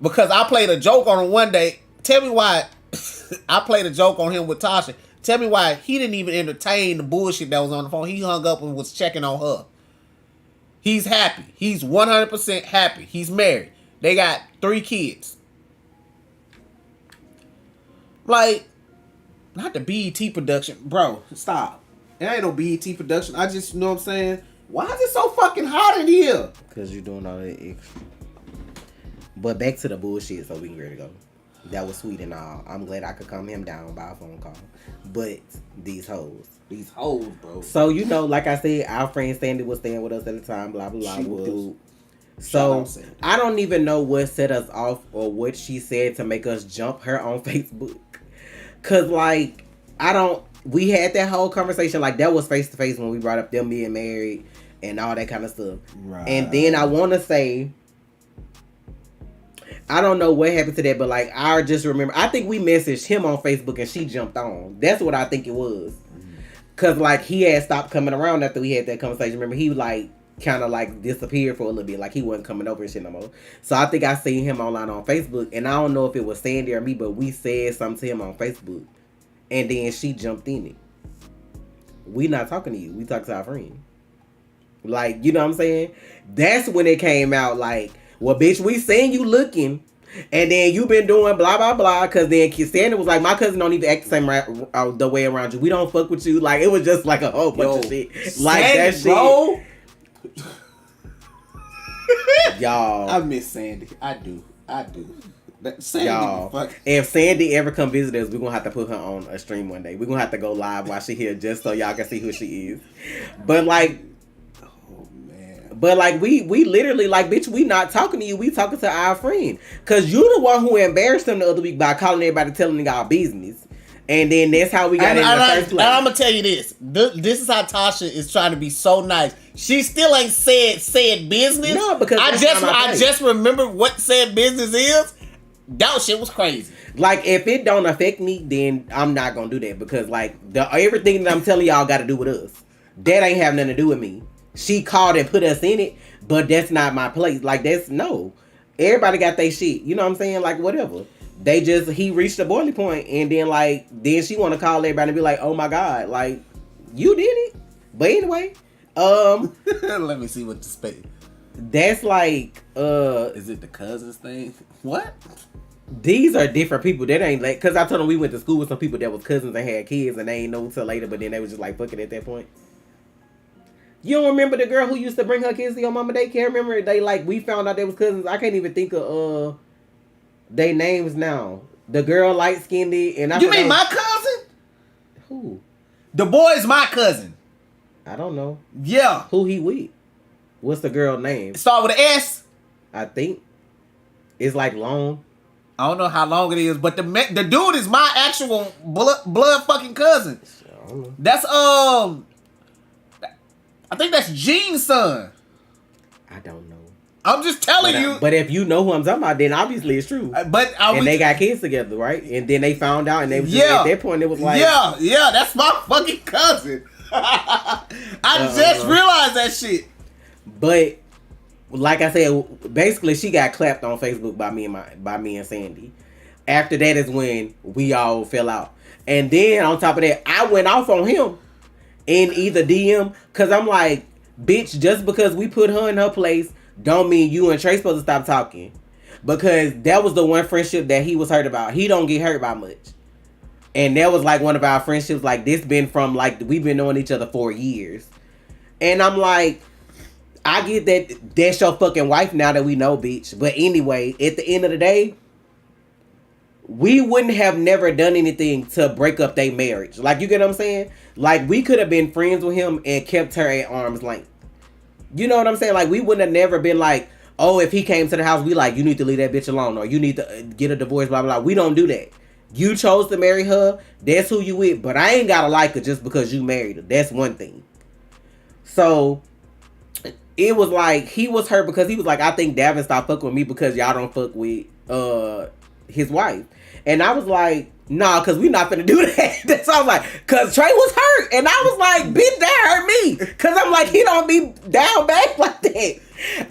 Because I played a joke on him one day. Tell me why. I played a joke on him with Tasha. Tell me why he didn't even entertain the bullshit that was on the phone. He hung up and was checking on her. He's happy. He's 100% happy. He's married. They got 3 kids. Like, not the BET production. Bro, stop. It ain't no BET production. I just, you know what I'm saying? Why is it so fucking hot in here? Because you're doing all that extra. But back to the bullshit so we can ready to go. That was sweet and all. I'm glad I could calm him down by a phone call. But these hoes. These hoes, bro. So, you know, like I said, our friend Sandy was staying with us at the time, blah, blah, blah. So, I don't even know what set us off or what she said to make us jump her on Facebook. Because, like, we had that whole conversation. Like, that was face-to-face when we brought up them being married and all that kind of stuff. Right. And then I want to say, I don't know what happened to that, but like I just remember, I think we messaged him on Facebook and she jumped on. That's what I think it was. Cause like he had stopped coming around after we had that conversation. Remember, he like kind of like disappeared for a little bit, like he wasn't coming over and shit no more. So I think I seen him online on Facebook, and I don't know if it was Sandy or me, but we said something to him on Facebook, and then she jumped in it. We not talking to you. We talk to our friend. Like, you know what I'm saying? That's when it came out like, well, bitch, we seen you looking, and then you been doing blah, blah, blah, because then Sandra was like, my cousin don't even act the same the way around you. We don't fuck with you. Like, it was just like a whole bunch of shit. Like, Sandy, that shit. Bro. Y'all. I miss Sandy. I do. Sandy, y'all, if Sandy ever come visit us, we're going to have to put her on a stream one day. We're going to have to go live while she here just so y'all can see who she is. But, like, But like we literally like, bitch, we not talking to you. We talking to our friend. Cause you the one who embarrassed him the other week by calling everybody, telling our business. And then that's how we got in the first place. And I'm gonna tell you this. This is how Tasha is trying to be so nice. She still ain't said business. No, because I just remember what said business is. That shit was crazy. Like, if it don't affect me, then I'm not gonna do that. Because like everything that I'm telling y'all got to do with us. That ain't have nothing to do with me. She called and put us in it, but that's not my place. Like, no. Everybody got their shit. You know what I'm saying? Like, whatever. He reached a boiling point, and then she want to call everybody and be like, oh my God, like, you did it. But anyway, let me see what the space. That's like, is it the cousins thing? What? These are different people. That ain't like, cause I told them we went to school with some people that was cousins and had kids, and they ain't know until later, but then they was just like fucking at that point. You don't remember the girl who used to bring her kids to your mama daycare? Remember we found out they was cousins. I can't even think of their names now. The girl light skinned and you mean my cousin? Who? The boy is my cousin. I don't know. Yeah. Who he with? What's the girl name? Start with an S. I think it's like long. I don't know how long it is, but the dude is my actual blood fucking cousin. That's I think that's Gene's son. I don't know. I'm just telling you. But if you know who I'm talking about, then obviously it's true. And they got kids together, right? And then they found out, and they was at that point, it was like, yeah, that's my fucking cousin. I just realized that shit. But like I said, basically she got clapped on Facebook by me and Sandy. After that is when we all fell out. And then on top of that, I went off on him in either DM, because I'm like, bitch, just because we put her in her place don't mean you and Trey supposed to stop talking. Because that was the one friendship that he was hurt about. He don't get hurt by much. And that was like one of our friendships, like this been from like, we've been knowing each other for years. And I'm like, I get that that's your fucking wife now that we know, bitch. But anyway, at the end of the day, we wouldn't have never done anything to break up their marriage. Like, you get what I'm saying? Like, we could have been friends with him and kept her at arm's length. You know what I'm saying? Like, we wouldn't have never been like, oh, if he came to the house, we like, you need to leave that bitch alone, or you need to get a divorce, blah, blah, blah. We don't do that. You chose to marry her. That's who you with. But I ain't gotta like her just because you married her. That's one thing. So it was like he was hurt because he was like, I think Davin stopped fucking with me because y'all don't fuck with his wife. And I was like, nah, because we not finna do that. So I was like, because Trey was hurt. And I was like, bitch, that hurt me. Because I'm like, he don't be down back like that.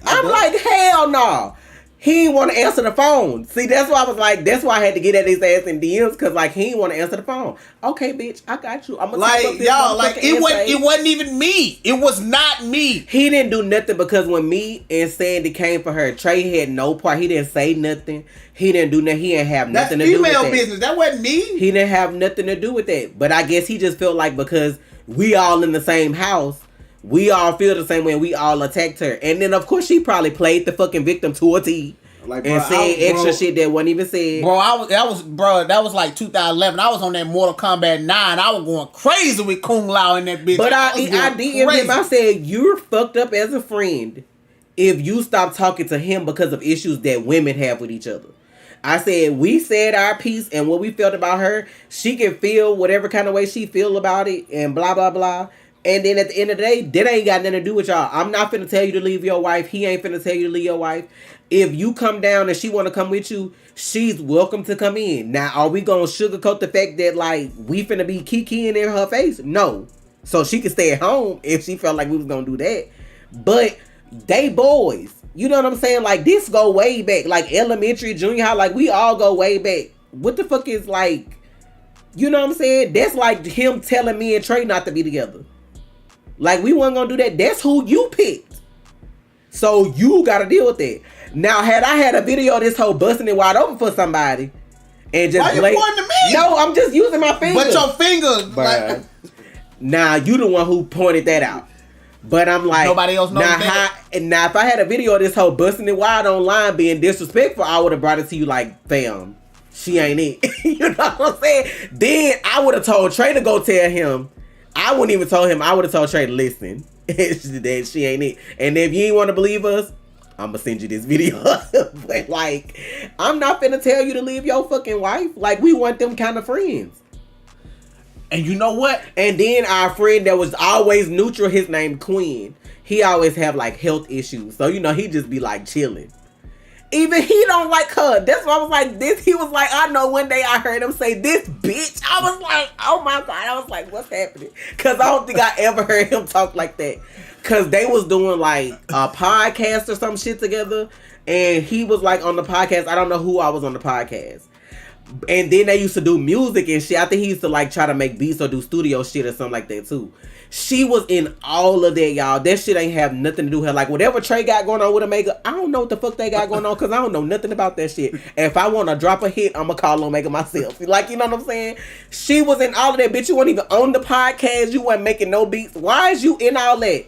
I'm like, hell no. He didn't want to answer the phone. See, that's why I was like, that's why I had to get at his ass in DMs, because like he didn't want to answer the phone. Okay, bitch, I got you. I'm gonna like y'all, like it wasn't even me. It was not me. He didn't do nothing because when me and Sandy came for her, Trey had no part. He didn't say nothing. He didn't do nothing. He didn't have nothing to do with that. That's female business. That wasn't me. He didn't have nothing to do with that. But I guess he just felt like because we all in the same house, we all feel the same way and we all attacked her. And then, of course, she probably played the fucking victim to a T. Like, and said extra shit that wasn't even said. Bro, that was like 2011. I was on that Mortal Kombat 9. I was going crazy with Kung Lao in that bitch. But I DM'd him. I said, you're fucked up as a friend if you stop talking to him because of issues that women have with each other. I said, we said our piece and what we felt about her. She can feel whatever kind of way she feel about it and blah, blah, blah. And then at the end of the day, that ain't got nothing to do with y'all. I'm not finna tell you to leave your wife. He ain't finna tell you to leave your wife. If you come down and she want to come with you, she's welcome to come in. Now, are we going to sugarcoat the fact that, like, we finna be kikiing in her face? No. So she can stay at home if she felt like we was going to do that. But they boys. You know what I'm saying? Like, this go way back. Like, elementary, junior high, like, we all go way back. What the fuck is, like, you know what I'm saying? That's like him telling me and Trey not to be together. Like, we wasn't going to do that. That's who you picked. So you got to deal with that. Now, had I had a video of this hoe busting it wide open for somebody and just... Why you pointing to me? No, I'm just using my finger. But your finger... Like... Now, you the one who pointed that out. But I'm like... Nobody else knows that. Now, if I had a video of this hoe busting it wide online being disrespectful, I would have brought it to you like, fam, she ain't it. You know what I'm saying? Then I would have told Trey to go tell him. I wouldn't even tell him. I would have told Trey to listen. That she ain't it. And if you ain't want to believe us, I'm gonna send you this video. But like, I'm not finna tell you to leave your fucking wife. Like, we want them kind of friends. And you know what? And then our friend that was always neutral, his name Quinn. He always have like health issues. So, you know, he just be like chilling. Even he don't like her. That's why I was like this. He was like, I know one day I heard him say this bitch. I was like, oh my God. I was like, what's happening? Because I don't think I ever heard him talk like that. Because they was doing like a podcast or some shit together. And he was like on the podcast. I don't know who I was on the podcast. And then they used to do music and shit. I think he used to like try to make beats or do studio shit or something like that too. She was in all of that, y'all. That shit ain't have nothing to do with her. Like, whatever Trey got going on with Omega, I don't know what the fuck they got going on because I don't know nothing about that shit. And if I want to drop a hit, I'm going to call Omega myself. Like, you know what I'm saying? She was in all of that, bitch. You weren't even on the podcast. You weren't making no beats. Why is you in all that?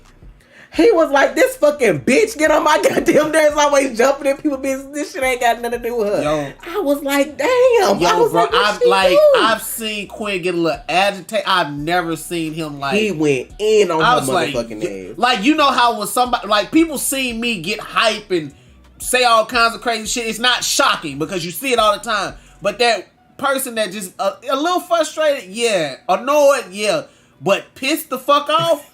He was like, this fucking bitch get on my goddamn nerves, always jumping in people's business. This shit ain't got nothing to do with her. Yo, I was like, damn. Yo, I was bro, I've seen Quinn get a little agitated. I've never seen him like... He went in on her motherfucking ass. Like, you know how when somebody... Like, people see me get hype and say all kinds of crazy shit. It's not shocking because you see it all the time. But that person that just... a little frustrated, yeah. Annoyed, yeah. But pissed the fuck off...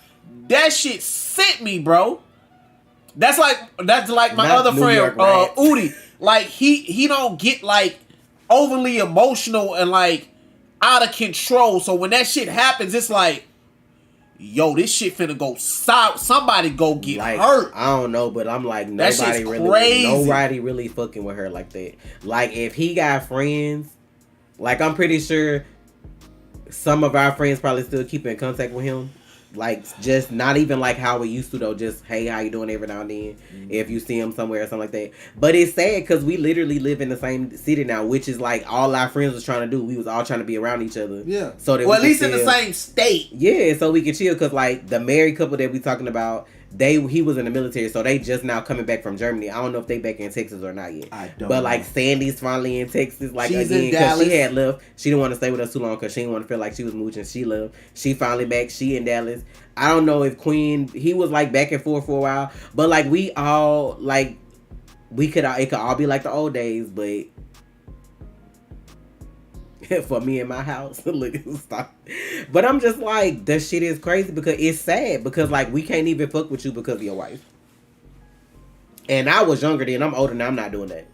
That shit sent me, bro. That's like my other friend, Udi. Like he don't get like overly emotional and like out of control. So when that shit happens, it's like, yo, this shit finna go south. Somebody go get like, hurt. I don't know, but I'm like, nobody really fucking with her like that. Like, if he got friends, like, I'm pretty sure some of our friends probably still keep in contact with him. Like, just not even like how we used to though. Just, hey, how you doing every now and then. Mm-hmm. If you see him somewhere or something like that. But it's sad because we literally live in the same city now, which is like all our friends was trying to do. We was all trying to be around each other. Yeah. So that at least in the same state. Yeah, so we could chill because like the married couple that we talking about, he was in the military, so they just now coming back from Germany. I don't know if they back in Texas or not yet. I don't. But like Sandy's finally in Texas, like she's again because she had left. She didn't want to stay with us too long because she didn't want to feel like she was mooching. She left. She finally back. She in Dallas. I don't know if Queen, he was like back and forth for a while, but like we all like it could all be like the old days, but for me in my house, look, stop. But I'm just like, that shit is crazy because it's sad because like we can't even fuck with you because of your wife. And I was younger then. I'm older now. I'm not doing that.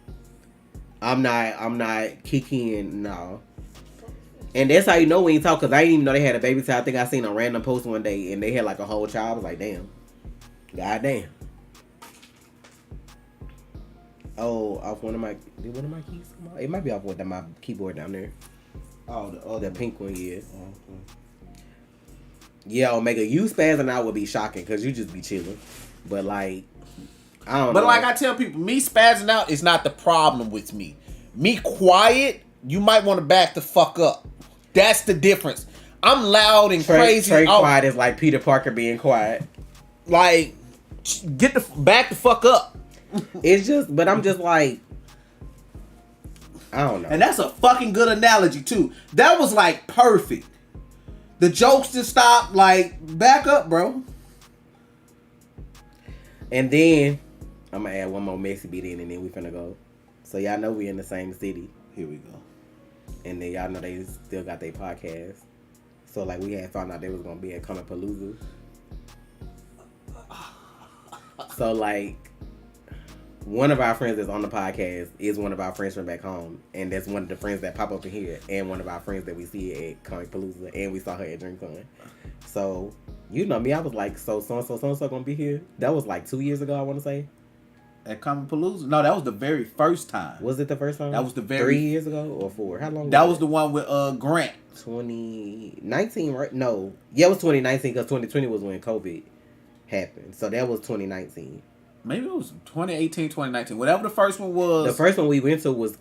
I'm not kicking. No. And that's how you know when you talk, because I didn't even know they had a baby child. I think I seen a random post one day and they had like a whole child. I was like, damn. God damn. Oh, off one of my, did one of my keys come out? It might be off one of my keyboard down there. Oh, the pink one, yeah. Yeah, Omega, you spazzing out would be shocking because you just be chilling. But like, I don't know. But like I tell people, me spazzing out is not the problem with me. Me quiet, you might want to back the fuck up. That's the difference. I'm loud and crazy. Trey quiet is like Peter Parker being quiet. Like, back the fuck up. It's just, but I'm just like, I don't know. And that's a fucking good analogy too. That was like perfect. The jokes just stopped. Like, back up, bro. And then I'm gonna add one more messy beat in, and then we finna go. So y'all know we in the same city. Here we go. And then y'all know they still got their podcast. So like we had found out they was gonna be at Palooza. So like one of our friends that's on the podcast is one of our friends from back home, and that's one of the friends that pop up in here, and one of our friends that we see at Comic Palooza, and we saw her at DreamCon. So you know me, I was like, so and so gonna be here. That was like 2 years ago, I want to say. At Comic Palooza? No, that was the very first time. Was it the first time? That was the 3 years ago or 4? How long? That was the one with Grant. 2019, right? No, yeah, it was 2019 because 2020 was when COVID happened. So that was 2019. Maybe it was 2018, 2019. Whatever the first one was. The first one we went to was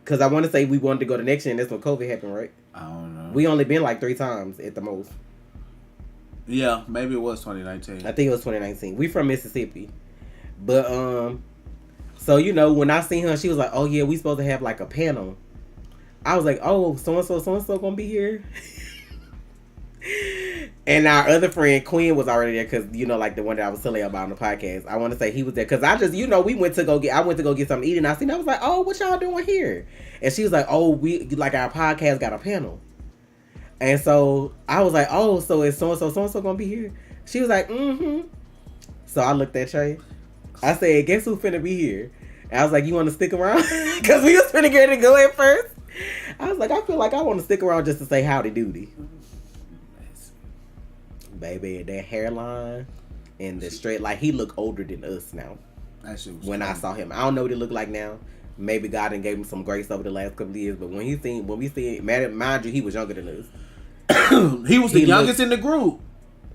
because I want to say we wanted to go to next year, and that's when COVID happened, right? I don't know. We only been like 3 times at the most. Yeah, maybe it was 2019. I think it was 2019. We from Mississippi. But so you know, when I seen her, she was like, "Oh yeah, we supposed to have like a panel." I was like, "Oh, so and so gonna be here." And our other friend Quinn was already there because you know, like the one that I was telling you about on the podcast. I want to say he was there because I just, you know, I went to go get something to eat, and I was like, "Oh, what y'all doing here?" And she was like, "Oh, we like our podcast got a panel." And so I was like, "Oh, so is so and so gonna be here?" She was like, "Mm-hmm." So I looked at Trey. I said, "Guess who finna be here?" And I was like, "You want to stick around?" Because we was finna get to go at first. I was like, "I feel like I want to stick around just to say howdy doody." Baby, that hairline and the straight, like he look older than us now. That shit was when funny. I saw him, I don't know what he looked like now. Maybe God done gave him some grace over the last couple of years, but when we seen, mind you, he was younger than us. He was the youngest in the group.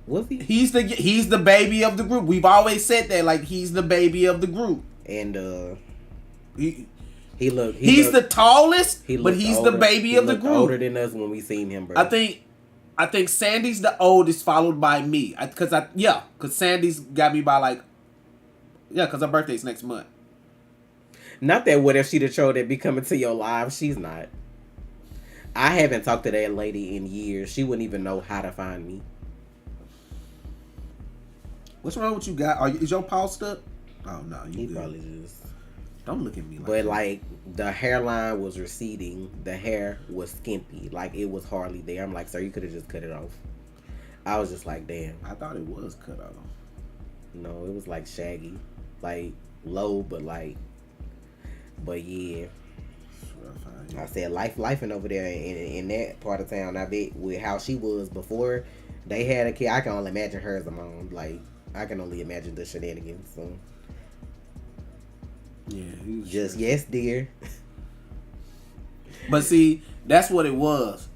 Was he? He's the baby of the group. We've always said that, like he's the baby of the group. And He's the tallest, but he's the baby of the group. Older than us when we seen him, bro. I think Sandy's the oldest, followed by me. Because Sandy's got me by because her birthday's next month. Not that what if she the troll that be coming to your live? She's not. I haven't talked to that lady in years. She wouldn't even know how to find me. What's wrong with you, guy? Is your paw stuck? Oh no, He probably just. Don't look at me like but that. like the hairline was receding, the hair was skimpy, like it was hardly there. I'm like, sir, you could have just cut it off. I was just like, damn. I thought it was cut off. No, it was like shaggy, like low, but yeah. I said lifing over there in that part of town. I bet with how she was before they had a kid, I can only imagine her as a mom. Like I can only imagine the shenanigans. So. Yeah, just yes, dear. But see, that's what it was.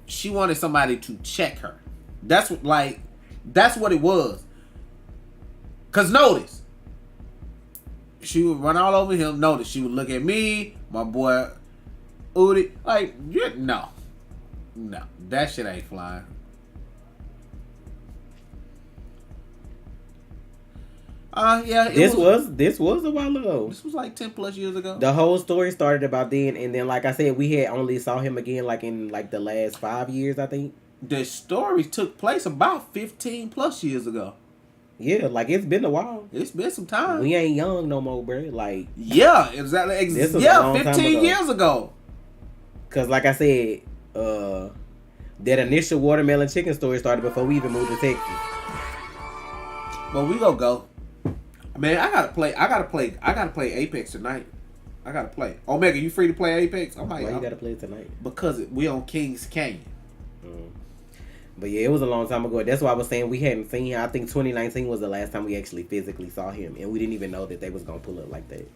She wanted somebody to check her. That's what it was. Cause notice, she would run all over him. Notice she would look at me, my boy, Udi. Like, no, that shit ain't flying. Yeah. This was a while ago. This was like 10 plus years ago. The whole story started about then, and then like I said, we had only saw him again like in like the last 5 years, I think. The story took place about 15 plus years ago. Yeah, like it's been a while. It's been some time. We ain't young no more, bro. Like Yeah, exactly. This was a Yeah, long time 15 ago. years ago. cause like I said, that initial watermelon chicken story started before we even moved to Texas. But we gonna go. Man, I gotta play Apex tonight. I gotta play. Omega, you free to play Apex? Why you gotta play it tonight? Because we on Kings Canyon. But yeah, it was a long time ago. That's why I was saying we hadn't seen him. I think 2019 was the last time we actually physically saw him, and we didn't even know that they was gonna pull up like that.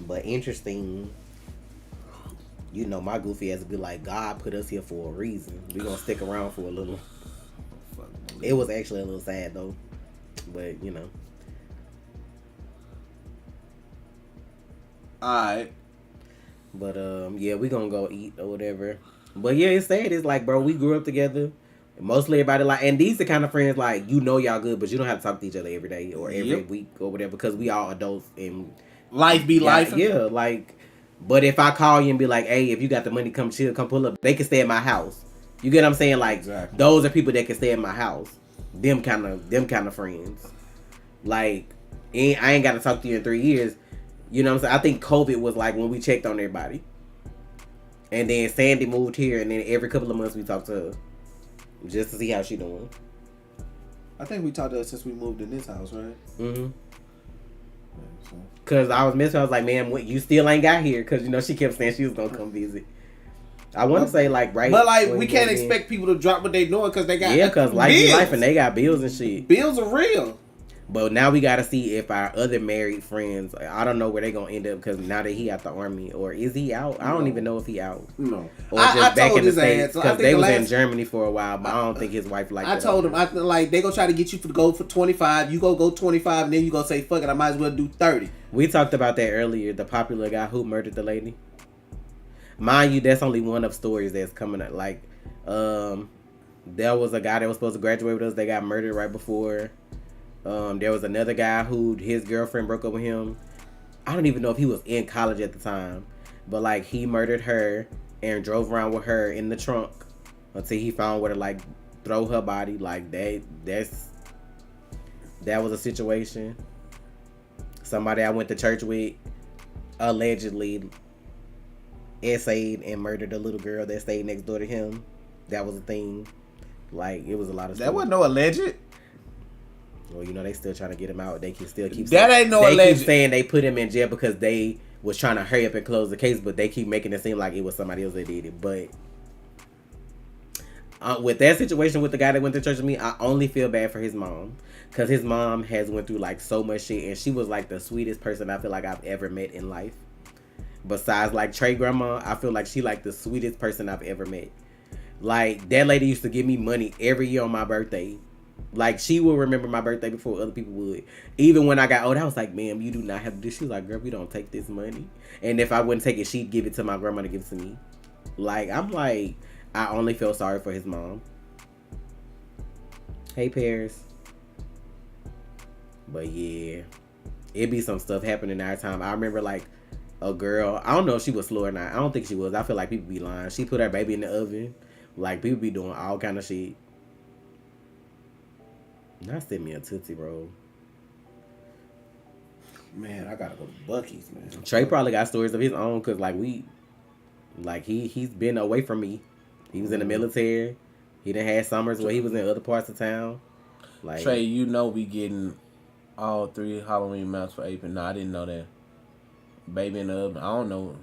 But interesting. You know, my goofy ass would be like, God put us here for a reason. We gonna stick around for a little. It was actually a little sad though, but you know. Alright. But yeah, we gonna go eat or whatever. But yeah, it's sad. It's like, bro, we grew up together. Mostly everybody like, and these the kind of friends like you know y'all good, but you don't have to talk to each other every day or every week or whatever because we all adults and life be life. Yeah, like. But if I call you and be like, hey, if you got the money, come chill, come pull up. They can stay at my house. You get what I'm saying? Like those are people that can stay at my house. Them kind of friends. Like, I ain't got to talk to you in 3 years. You know what I'm saying? I think COVID was like when we checked on everybody. And then Sandy moved here, and then every couple of months we talked to her. Just to see how she doing. I think we talked to her since we moved in this house, right? Mm-hmm. Because I was missing her. I was like, man, you still ain't got here. Because, you know, she kept saying she was going to come visit. I want to say, like, right. But, like, we can't expect people to drop what they doing because they got Yeah, because life is life, and they got bills and shit. Bills are real. But now we got to see if our other married friends, I don't know where they going to end up because now that he out the army, or is he out? I don't even know if he out. No. Or just back in the States because they was in Germany for a while, but I don't think his wife liked it. I told him, like, they going to try to get you to go for 25. You go 25, and then you going to say, fuck it, I might as well do 30. We talked about that earlier, the popular guy who murdered the lady. Mind you, that's only one of stories that's coming up. Like, there was a guy that was supposed to graduate with us. They got murdered right before. There was another guy who his girlfriend broke up with him. I don't even know if he was in college at the time. But, like, he murdered her and drove around with her in the trunk until he found where to, like, throw her body. Like, that was a situation. Somebody I went to church with allegedly essayed and murdered a little girl that stayed next door to him. That was a thing. Like, it was a lot of stuff. That wasn't no alleged. Well, you know, they still trying to get him out. They can still keep that saying, ain't no they alleged. keep saying they put him in jail because they was trying to hurry up and close the case, but they keep making it seem like it was somebody else that did it. But with that situation with the guy that went to church with me, I only feel bad for his mom because his mom has went through like so much shit, and she was like the sweetest person I feel like I've ever met in life. Besides like Trey grandma, I feel like she like the sweetest person I've ever met. Like, that lady used to give me money every year on my birthday. Like, she will remember my birthday before other people would. Even when I got old, I was like, ma'am, you do not have to do. She was like, girl, we don't take this money. And if I wouldn't take it, she'd give it to my grandma to give it to me. Like, I'm like, I only feel sorry for his mom. Hey, Paris. But yeah, it be some stuff happening in our time. I remember like a girl, I don't know if she was slow or not. I don't think she was. I feel like people be lying. She put her baby in the oven. Like, people be doing all kind of shit. Now send me a Tootsie Roll. Man, I gotta go to Buc-ee's, man. Trey probably got stories of his own because, like, he's been away from me. He was in the military. He done had summers where he was in other parts of town. Like, Trey, you know we getting all 3 Halloween masks for April. No, I didn't know that. Baby in the oven. I don't know.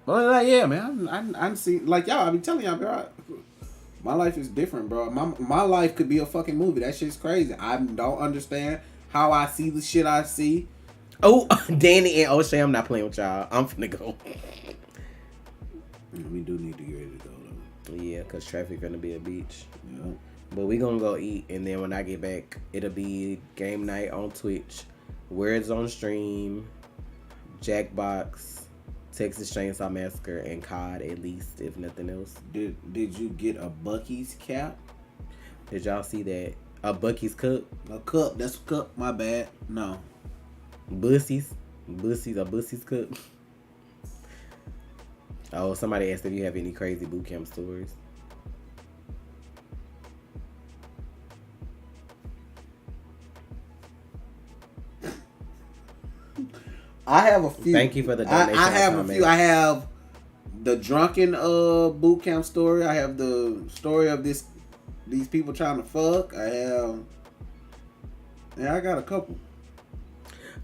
Well, like, yeah, man. I'm seeing, like, y'all, I be telling y'all, bro. My life is different, bro. My life could be a fucking movie. That shit's crazy. I don't understand how I see the shit I see. Oh, Danny and O'Shea, I'm not playing with y'all. I'm finna go. We do need to get ready to go, though. Yeah, because traffic gonna be a bitch. Yeah. But we gonna go eat, and then when I get back, it'll be game night on Twitch. Words on Stream, Jackbox, Texas Chainsaw Massacre, and COD, at least, if nothing else. Did you get a Buc-ee's cap? Did y'all see that? A Buc-ee's cup? A cup. That's a cup. My bad. No. Bussies, a Bussies cup. Oh, somebody asked if you have any crazy boot camp stories. I have a few. Thank you for the donation. I have a comment. few. I have the drunken boot camp story. I have the story of these people trying to fuck. I got a couple.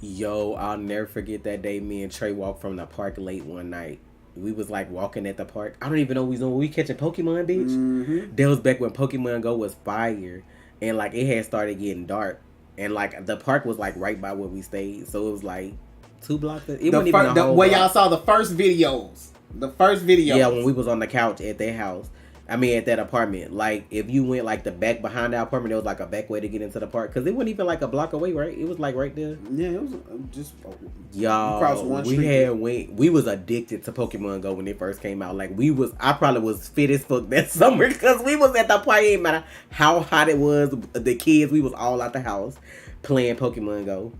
Yo, I'll never forget that day me and Trey walked from the park late one night. We was like walking at the park. I don't even know what we was doing. We catching Pokemon, bitch. Mm-hmm. That was back when Pokemon Go was fire. And like it had started getting dark. And like the park was like right by where we stayed. So it was like 2 blocks. It wasn't even a whole where block. y'all saw the first videos. The first video. Yeah, when we was on the couch at their house. I mean, at that apartment. Like, if you went, like, the back behind the apartment, there was, like, a back way to get into the park. Because it wasn't even, like, a block away, right? It was, like, right there. Yeah, it was just... Y'all, we was addicted to Pokemon Go when it first came out. Like, I probably was fit as fuck that summer. Because we was at the park. It didn't matter how hot it was. The kids, we was all out the house playing Pokemon Go.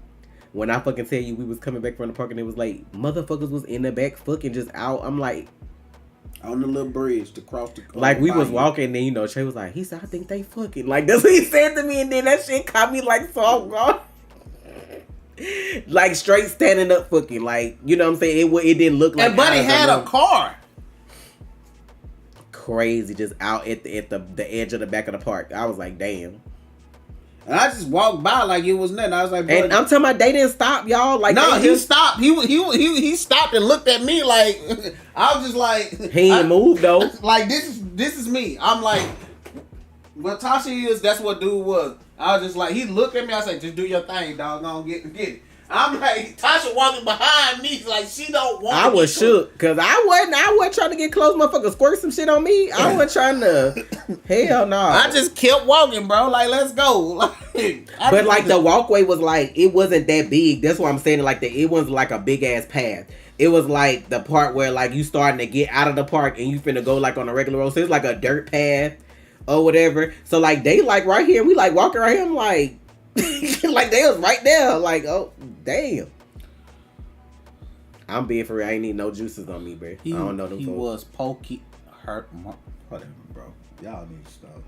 When I fucking tell you we was coming back from the park and it was like, motherfuckers was in the back fucking just out. I'm like... On the little bridge to cross the... Like, we was walking, and then, you know, Trey was like, he said, I think they fucking. Like, that's what he said to me, and then that shit caught me, like, so off guard. Like, straight standing up fucking. Like, you know what I'm saying? It didn't look like... And Buddy had a car. Crazy, just out at the edge of the back of the park. I was like, damn. And I just walked by like it was nothing. I was like, and I'm talking about they didn't stop, y'all. Like, no, he stopped. He stopped and looked at me like I was just like he ain't moved though. Like this is me. I'm like, what Tasha is. That's what dude was. I was just like, he looked at me. I said, just do your thing, dog. Go get it. I'm like, Tasha walking behind me like she don't want. I was shook because I wasn't trying to get close. Motherfucker squirt some shit on me. I wasn't trying to. Hell no. I just kept walking, bro. Like, let's go. But like the walkway was like, it wasn't that big. That's why I'm saying like it wasn't like a big ass path. It was like the part where like you starting to get out of the park and you finna go like on a regular road. So it's like a dirt path or whatever. So like they like right here and we like walking right here. I'm like. Like they was right there. Like, oh damn. I'm being for real. I ain't need no juices on me, bro. I don't know them He folks. was whatever, bro. Y'all need to stop.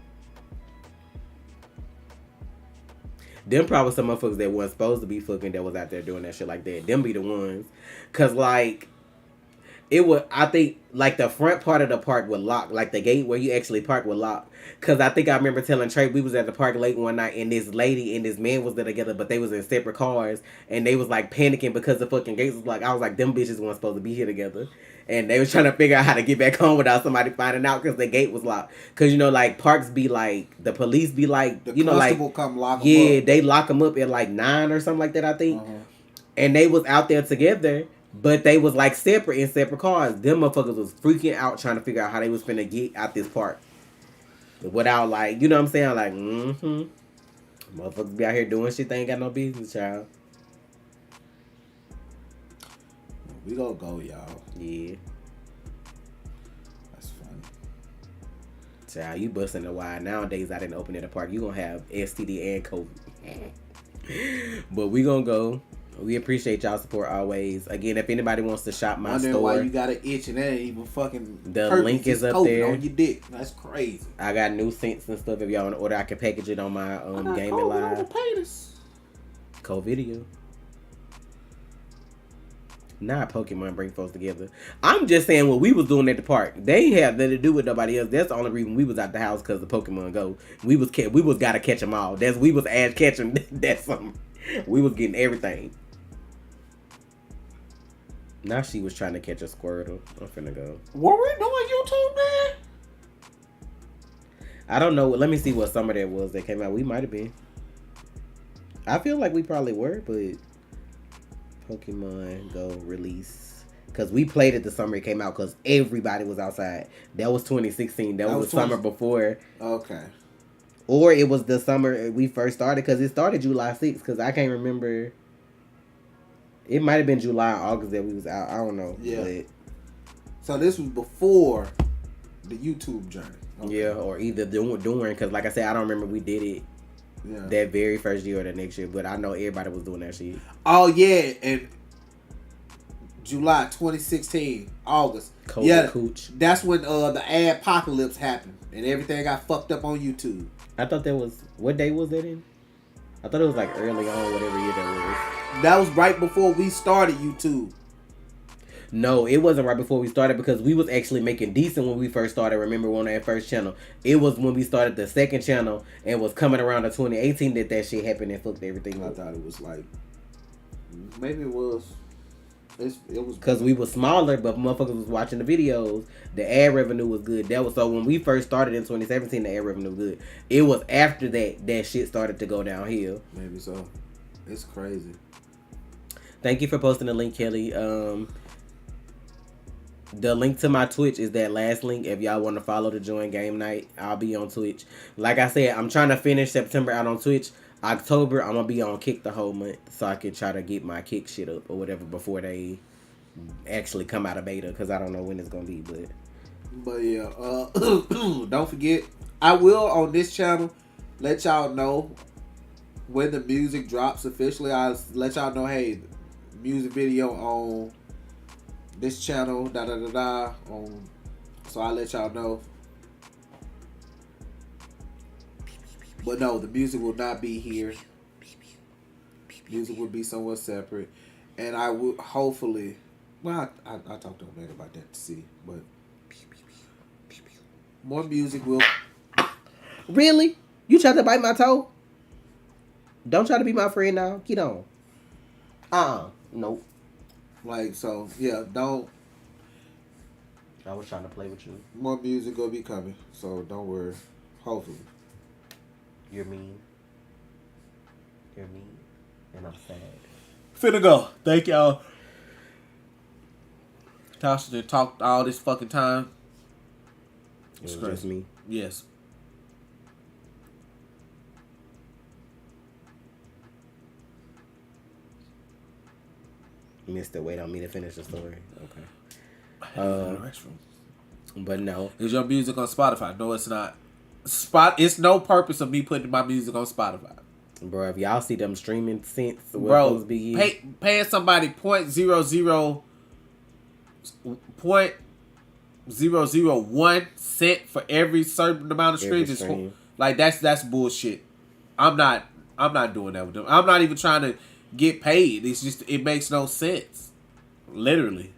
Them probably some motherfuckers that wasn't supposed to be fucking that was out there doing that shit like that. Them be the ones. Cause like it would, I think like the front part of the park would lock. Like the gate where you actually park would lock. Cause I think I remember telling Trey we was at the park late one night and this lady and this man was there together, but they was in separate cars and they was like panicking because the fucking gates was like, I was like, them bitches weren't supposed to be here together. And they was trying to figure out how to get back home without somebody finding out because the gate was locked. Cause you know, like parks be like, the police be like, the you know, like, come lock them up. Yeah, they lock them up at like 9 or something like that, I think. And they was out there together, but they was like separate in separate cars. Them motherfuckers was freaking out trying to figure out how they was finna get out this park. Without like, you know what I'm saying? Like, motherfuckers be out here doing shit they ain't got no business, child. We gonna go, y'all. Yeah. That's funny. Child, you busting the wide. Nowadays, I didn't open at a park. You gonna have STD and COVID. But we gonna go. We appreciate y'all support always. Again, if anybody wants to shop my store, why you got an itch and that ain't even fucking. The link is up there on your dick. That's crazy. I got new scents and stuff. If y'all want to order, I can package it on my Gaming Live. Cold video. Nah, Pokemon bring folks together. I'm just saying what we was doing at the park. They ain't have nothing to do with nobody else. That's the only reason we was out the house because of Pokemon Go. We was gotta catch them all. We was ass catching that summer. We was getting everything. Now she was trying to catch a Squirtle. I'm finna go. Were we doing YouTube, man? I don't know. Let me see what summer that was that came out. We might have been. I feel like we probably were, but Pokemon Go release. Because we played it the summer it came out because everybody was outside. That was 2016. That was the summer before. Okay. Or it was the summer we first started because it started July 6th because I can't remember. It might have been July or August that we was out. I don't know. Yeah. But so this was before the YouTube journey. Okay. Yeah, or either doing because like I said, I don't remember we did it that very first year or the next year, but I know everybody was doing that shit. Oh yeah, and July 2016, August. Cooch. That's when the ad apocalypse happened and everything got fucked up on YouTube. I thought that was what day was that in? I thought it was like early on, whatever year that was. That was right before we started YouTube. No, it wasn't right before we started because we was actually making decent when we first started. Remember on that first channel? It was when we started the second channel and was coming around to 2018 that shit happened and fucked everything I up. thought it was like, maybe it was. It was Because we was smaller, but motherfuckers was watching the videos. The ad revenue was good. That was so when we first started in 2017, the ad revenue was good. It was after that shit started to go downhill. Maybe so. It's crazy. Thank you for posting the link, Kelly. The link to my Twitch is that last link. If y'all want to follow to join game night, I'll be on Twitch. Like I said, I'm trying to finish September out on Twitch. October, I'm going to be on Kick the whole month so I can try to get my Kick shit up or whatever before they actually come out of beta because I don't know when it's going to be. But yeah, don't forget, I will on this channel let y'all know when the music drops officially. I'll let y'all know, hey, music video on this channel, so I'll let y'all know. But no, the music will not be here. Music will be somewhere separate. And I will hopefully, well, I talked to a man about that to see, but more music will. Really? You tried to bite my toe? Don't try to be my friend now. Get on. Nope. Like, so, yeah, don't. I was trying to play with you. More music will be coming, so don't worry. Hopefully. You're mean. You're mean. And I'm sad. Finna go. Thank y'all. Tasha talked all this fucking time. It was just me. Yes. Missed it. Wait on me to finish the story. Okay. Restroom. But no. Is your music on Spotify? No, it's not. It's no purpose of me putting my music on Spotify. Bro, if y'all see them streaming cents, bro, paying somebody .001 for every certain amount of streams is like that's bullshit. I'm not doing that with them. I'm not even trying to get paid. It's just it makes no sense. Literally.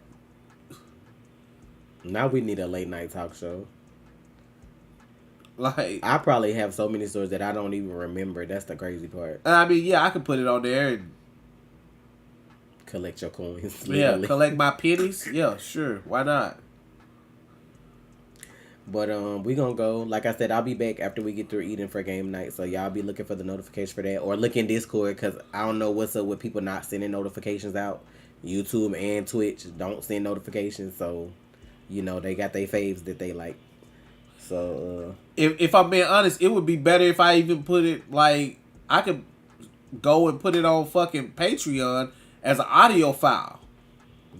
Now we need a late night talk show. Like, I probably have so many stories that I don't even remember. That's the crazy part. I mean, yeah, I could put it on there and collect your coins. Yeah, literally. collect my pennies. Yeah, sure. Why not? But we gonna go. Like I said, I'll be back after we get through eating for game night. So y'all be looking for the notification for that, or look in Discord because I don't know what's up with people not sending notifications out. YouTube and Twitch don't send notifications, so you know they got their faves that they like. So if I'm being honest, it would be better if I even put it like I could go and put it on fucking Patreon as an audio file.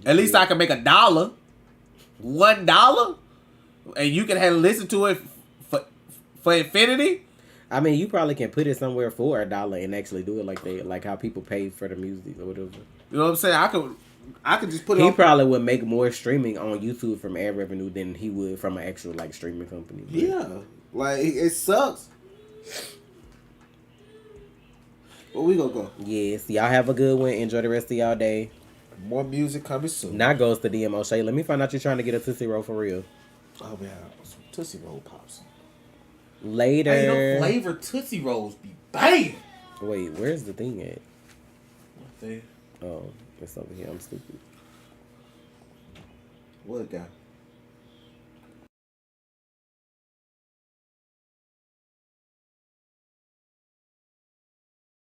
At least I can make $1, and you can listen to it for infinity. I mean, you probably can put it somewhere for $1 and actually do it like they like how people pay for the music or whatever. You know what I'm saying? I could just put it. He probably would make more streaming on YouTube from ad revenue than he would from an actual like streaming company. But yeah, like it sucks. But we gonna go. yes, y'all have a good one. Enjoy the rest of y'all day. More music coming soon. Now goes to DM O'Shea. Let me find out you're trying to get a Tootsie Roll for real. Oh man, some Tootsie Roll pops. Later. Hey, them flavored Tootsie Rolls be banging. Wait, where's the thing at? What thing? Oh, it's over here. I'm stupid. What guy?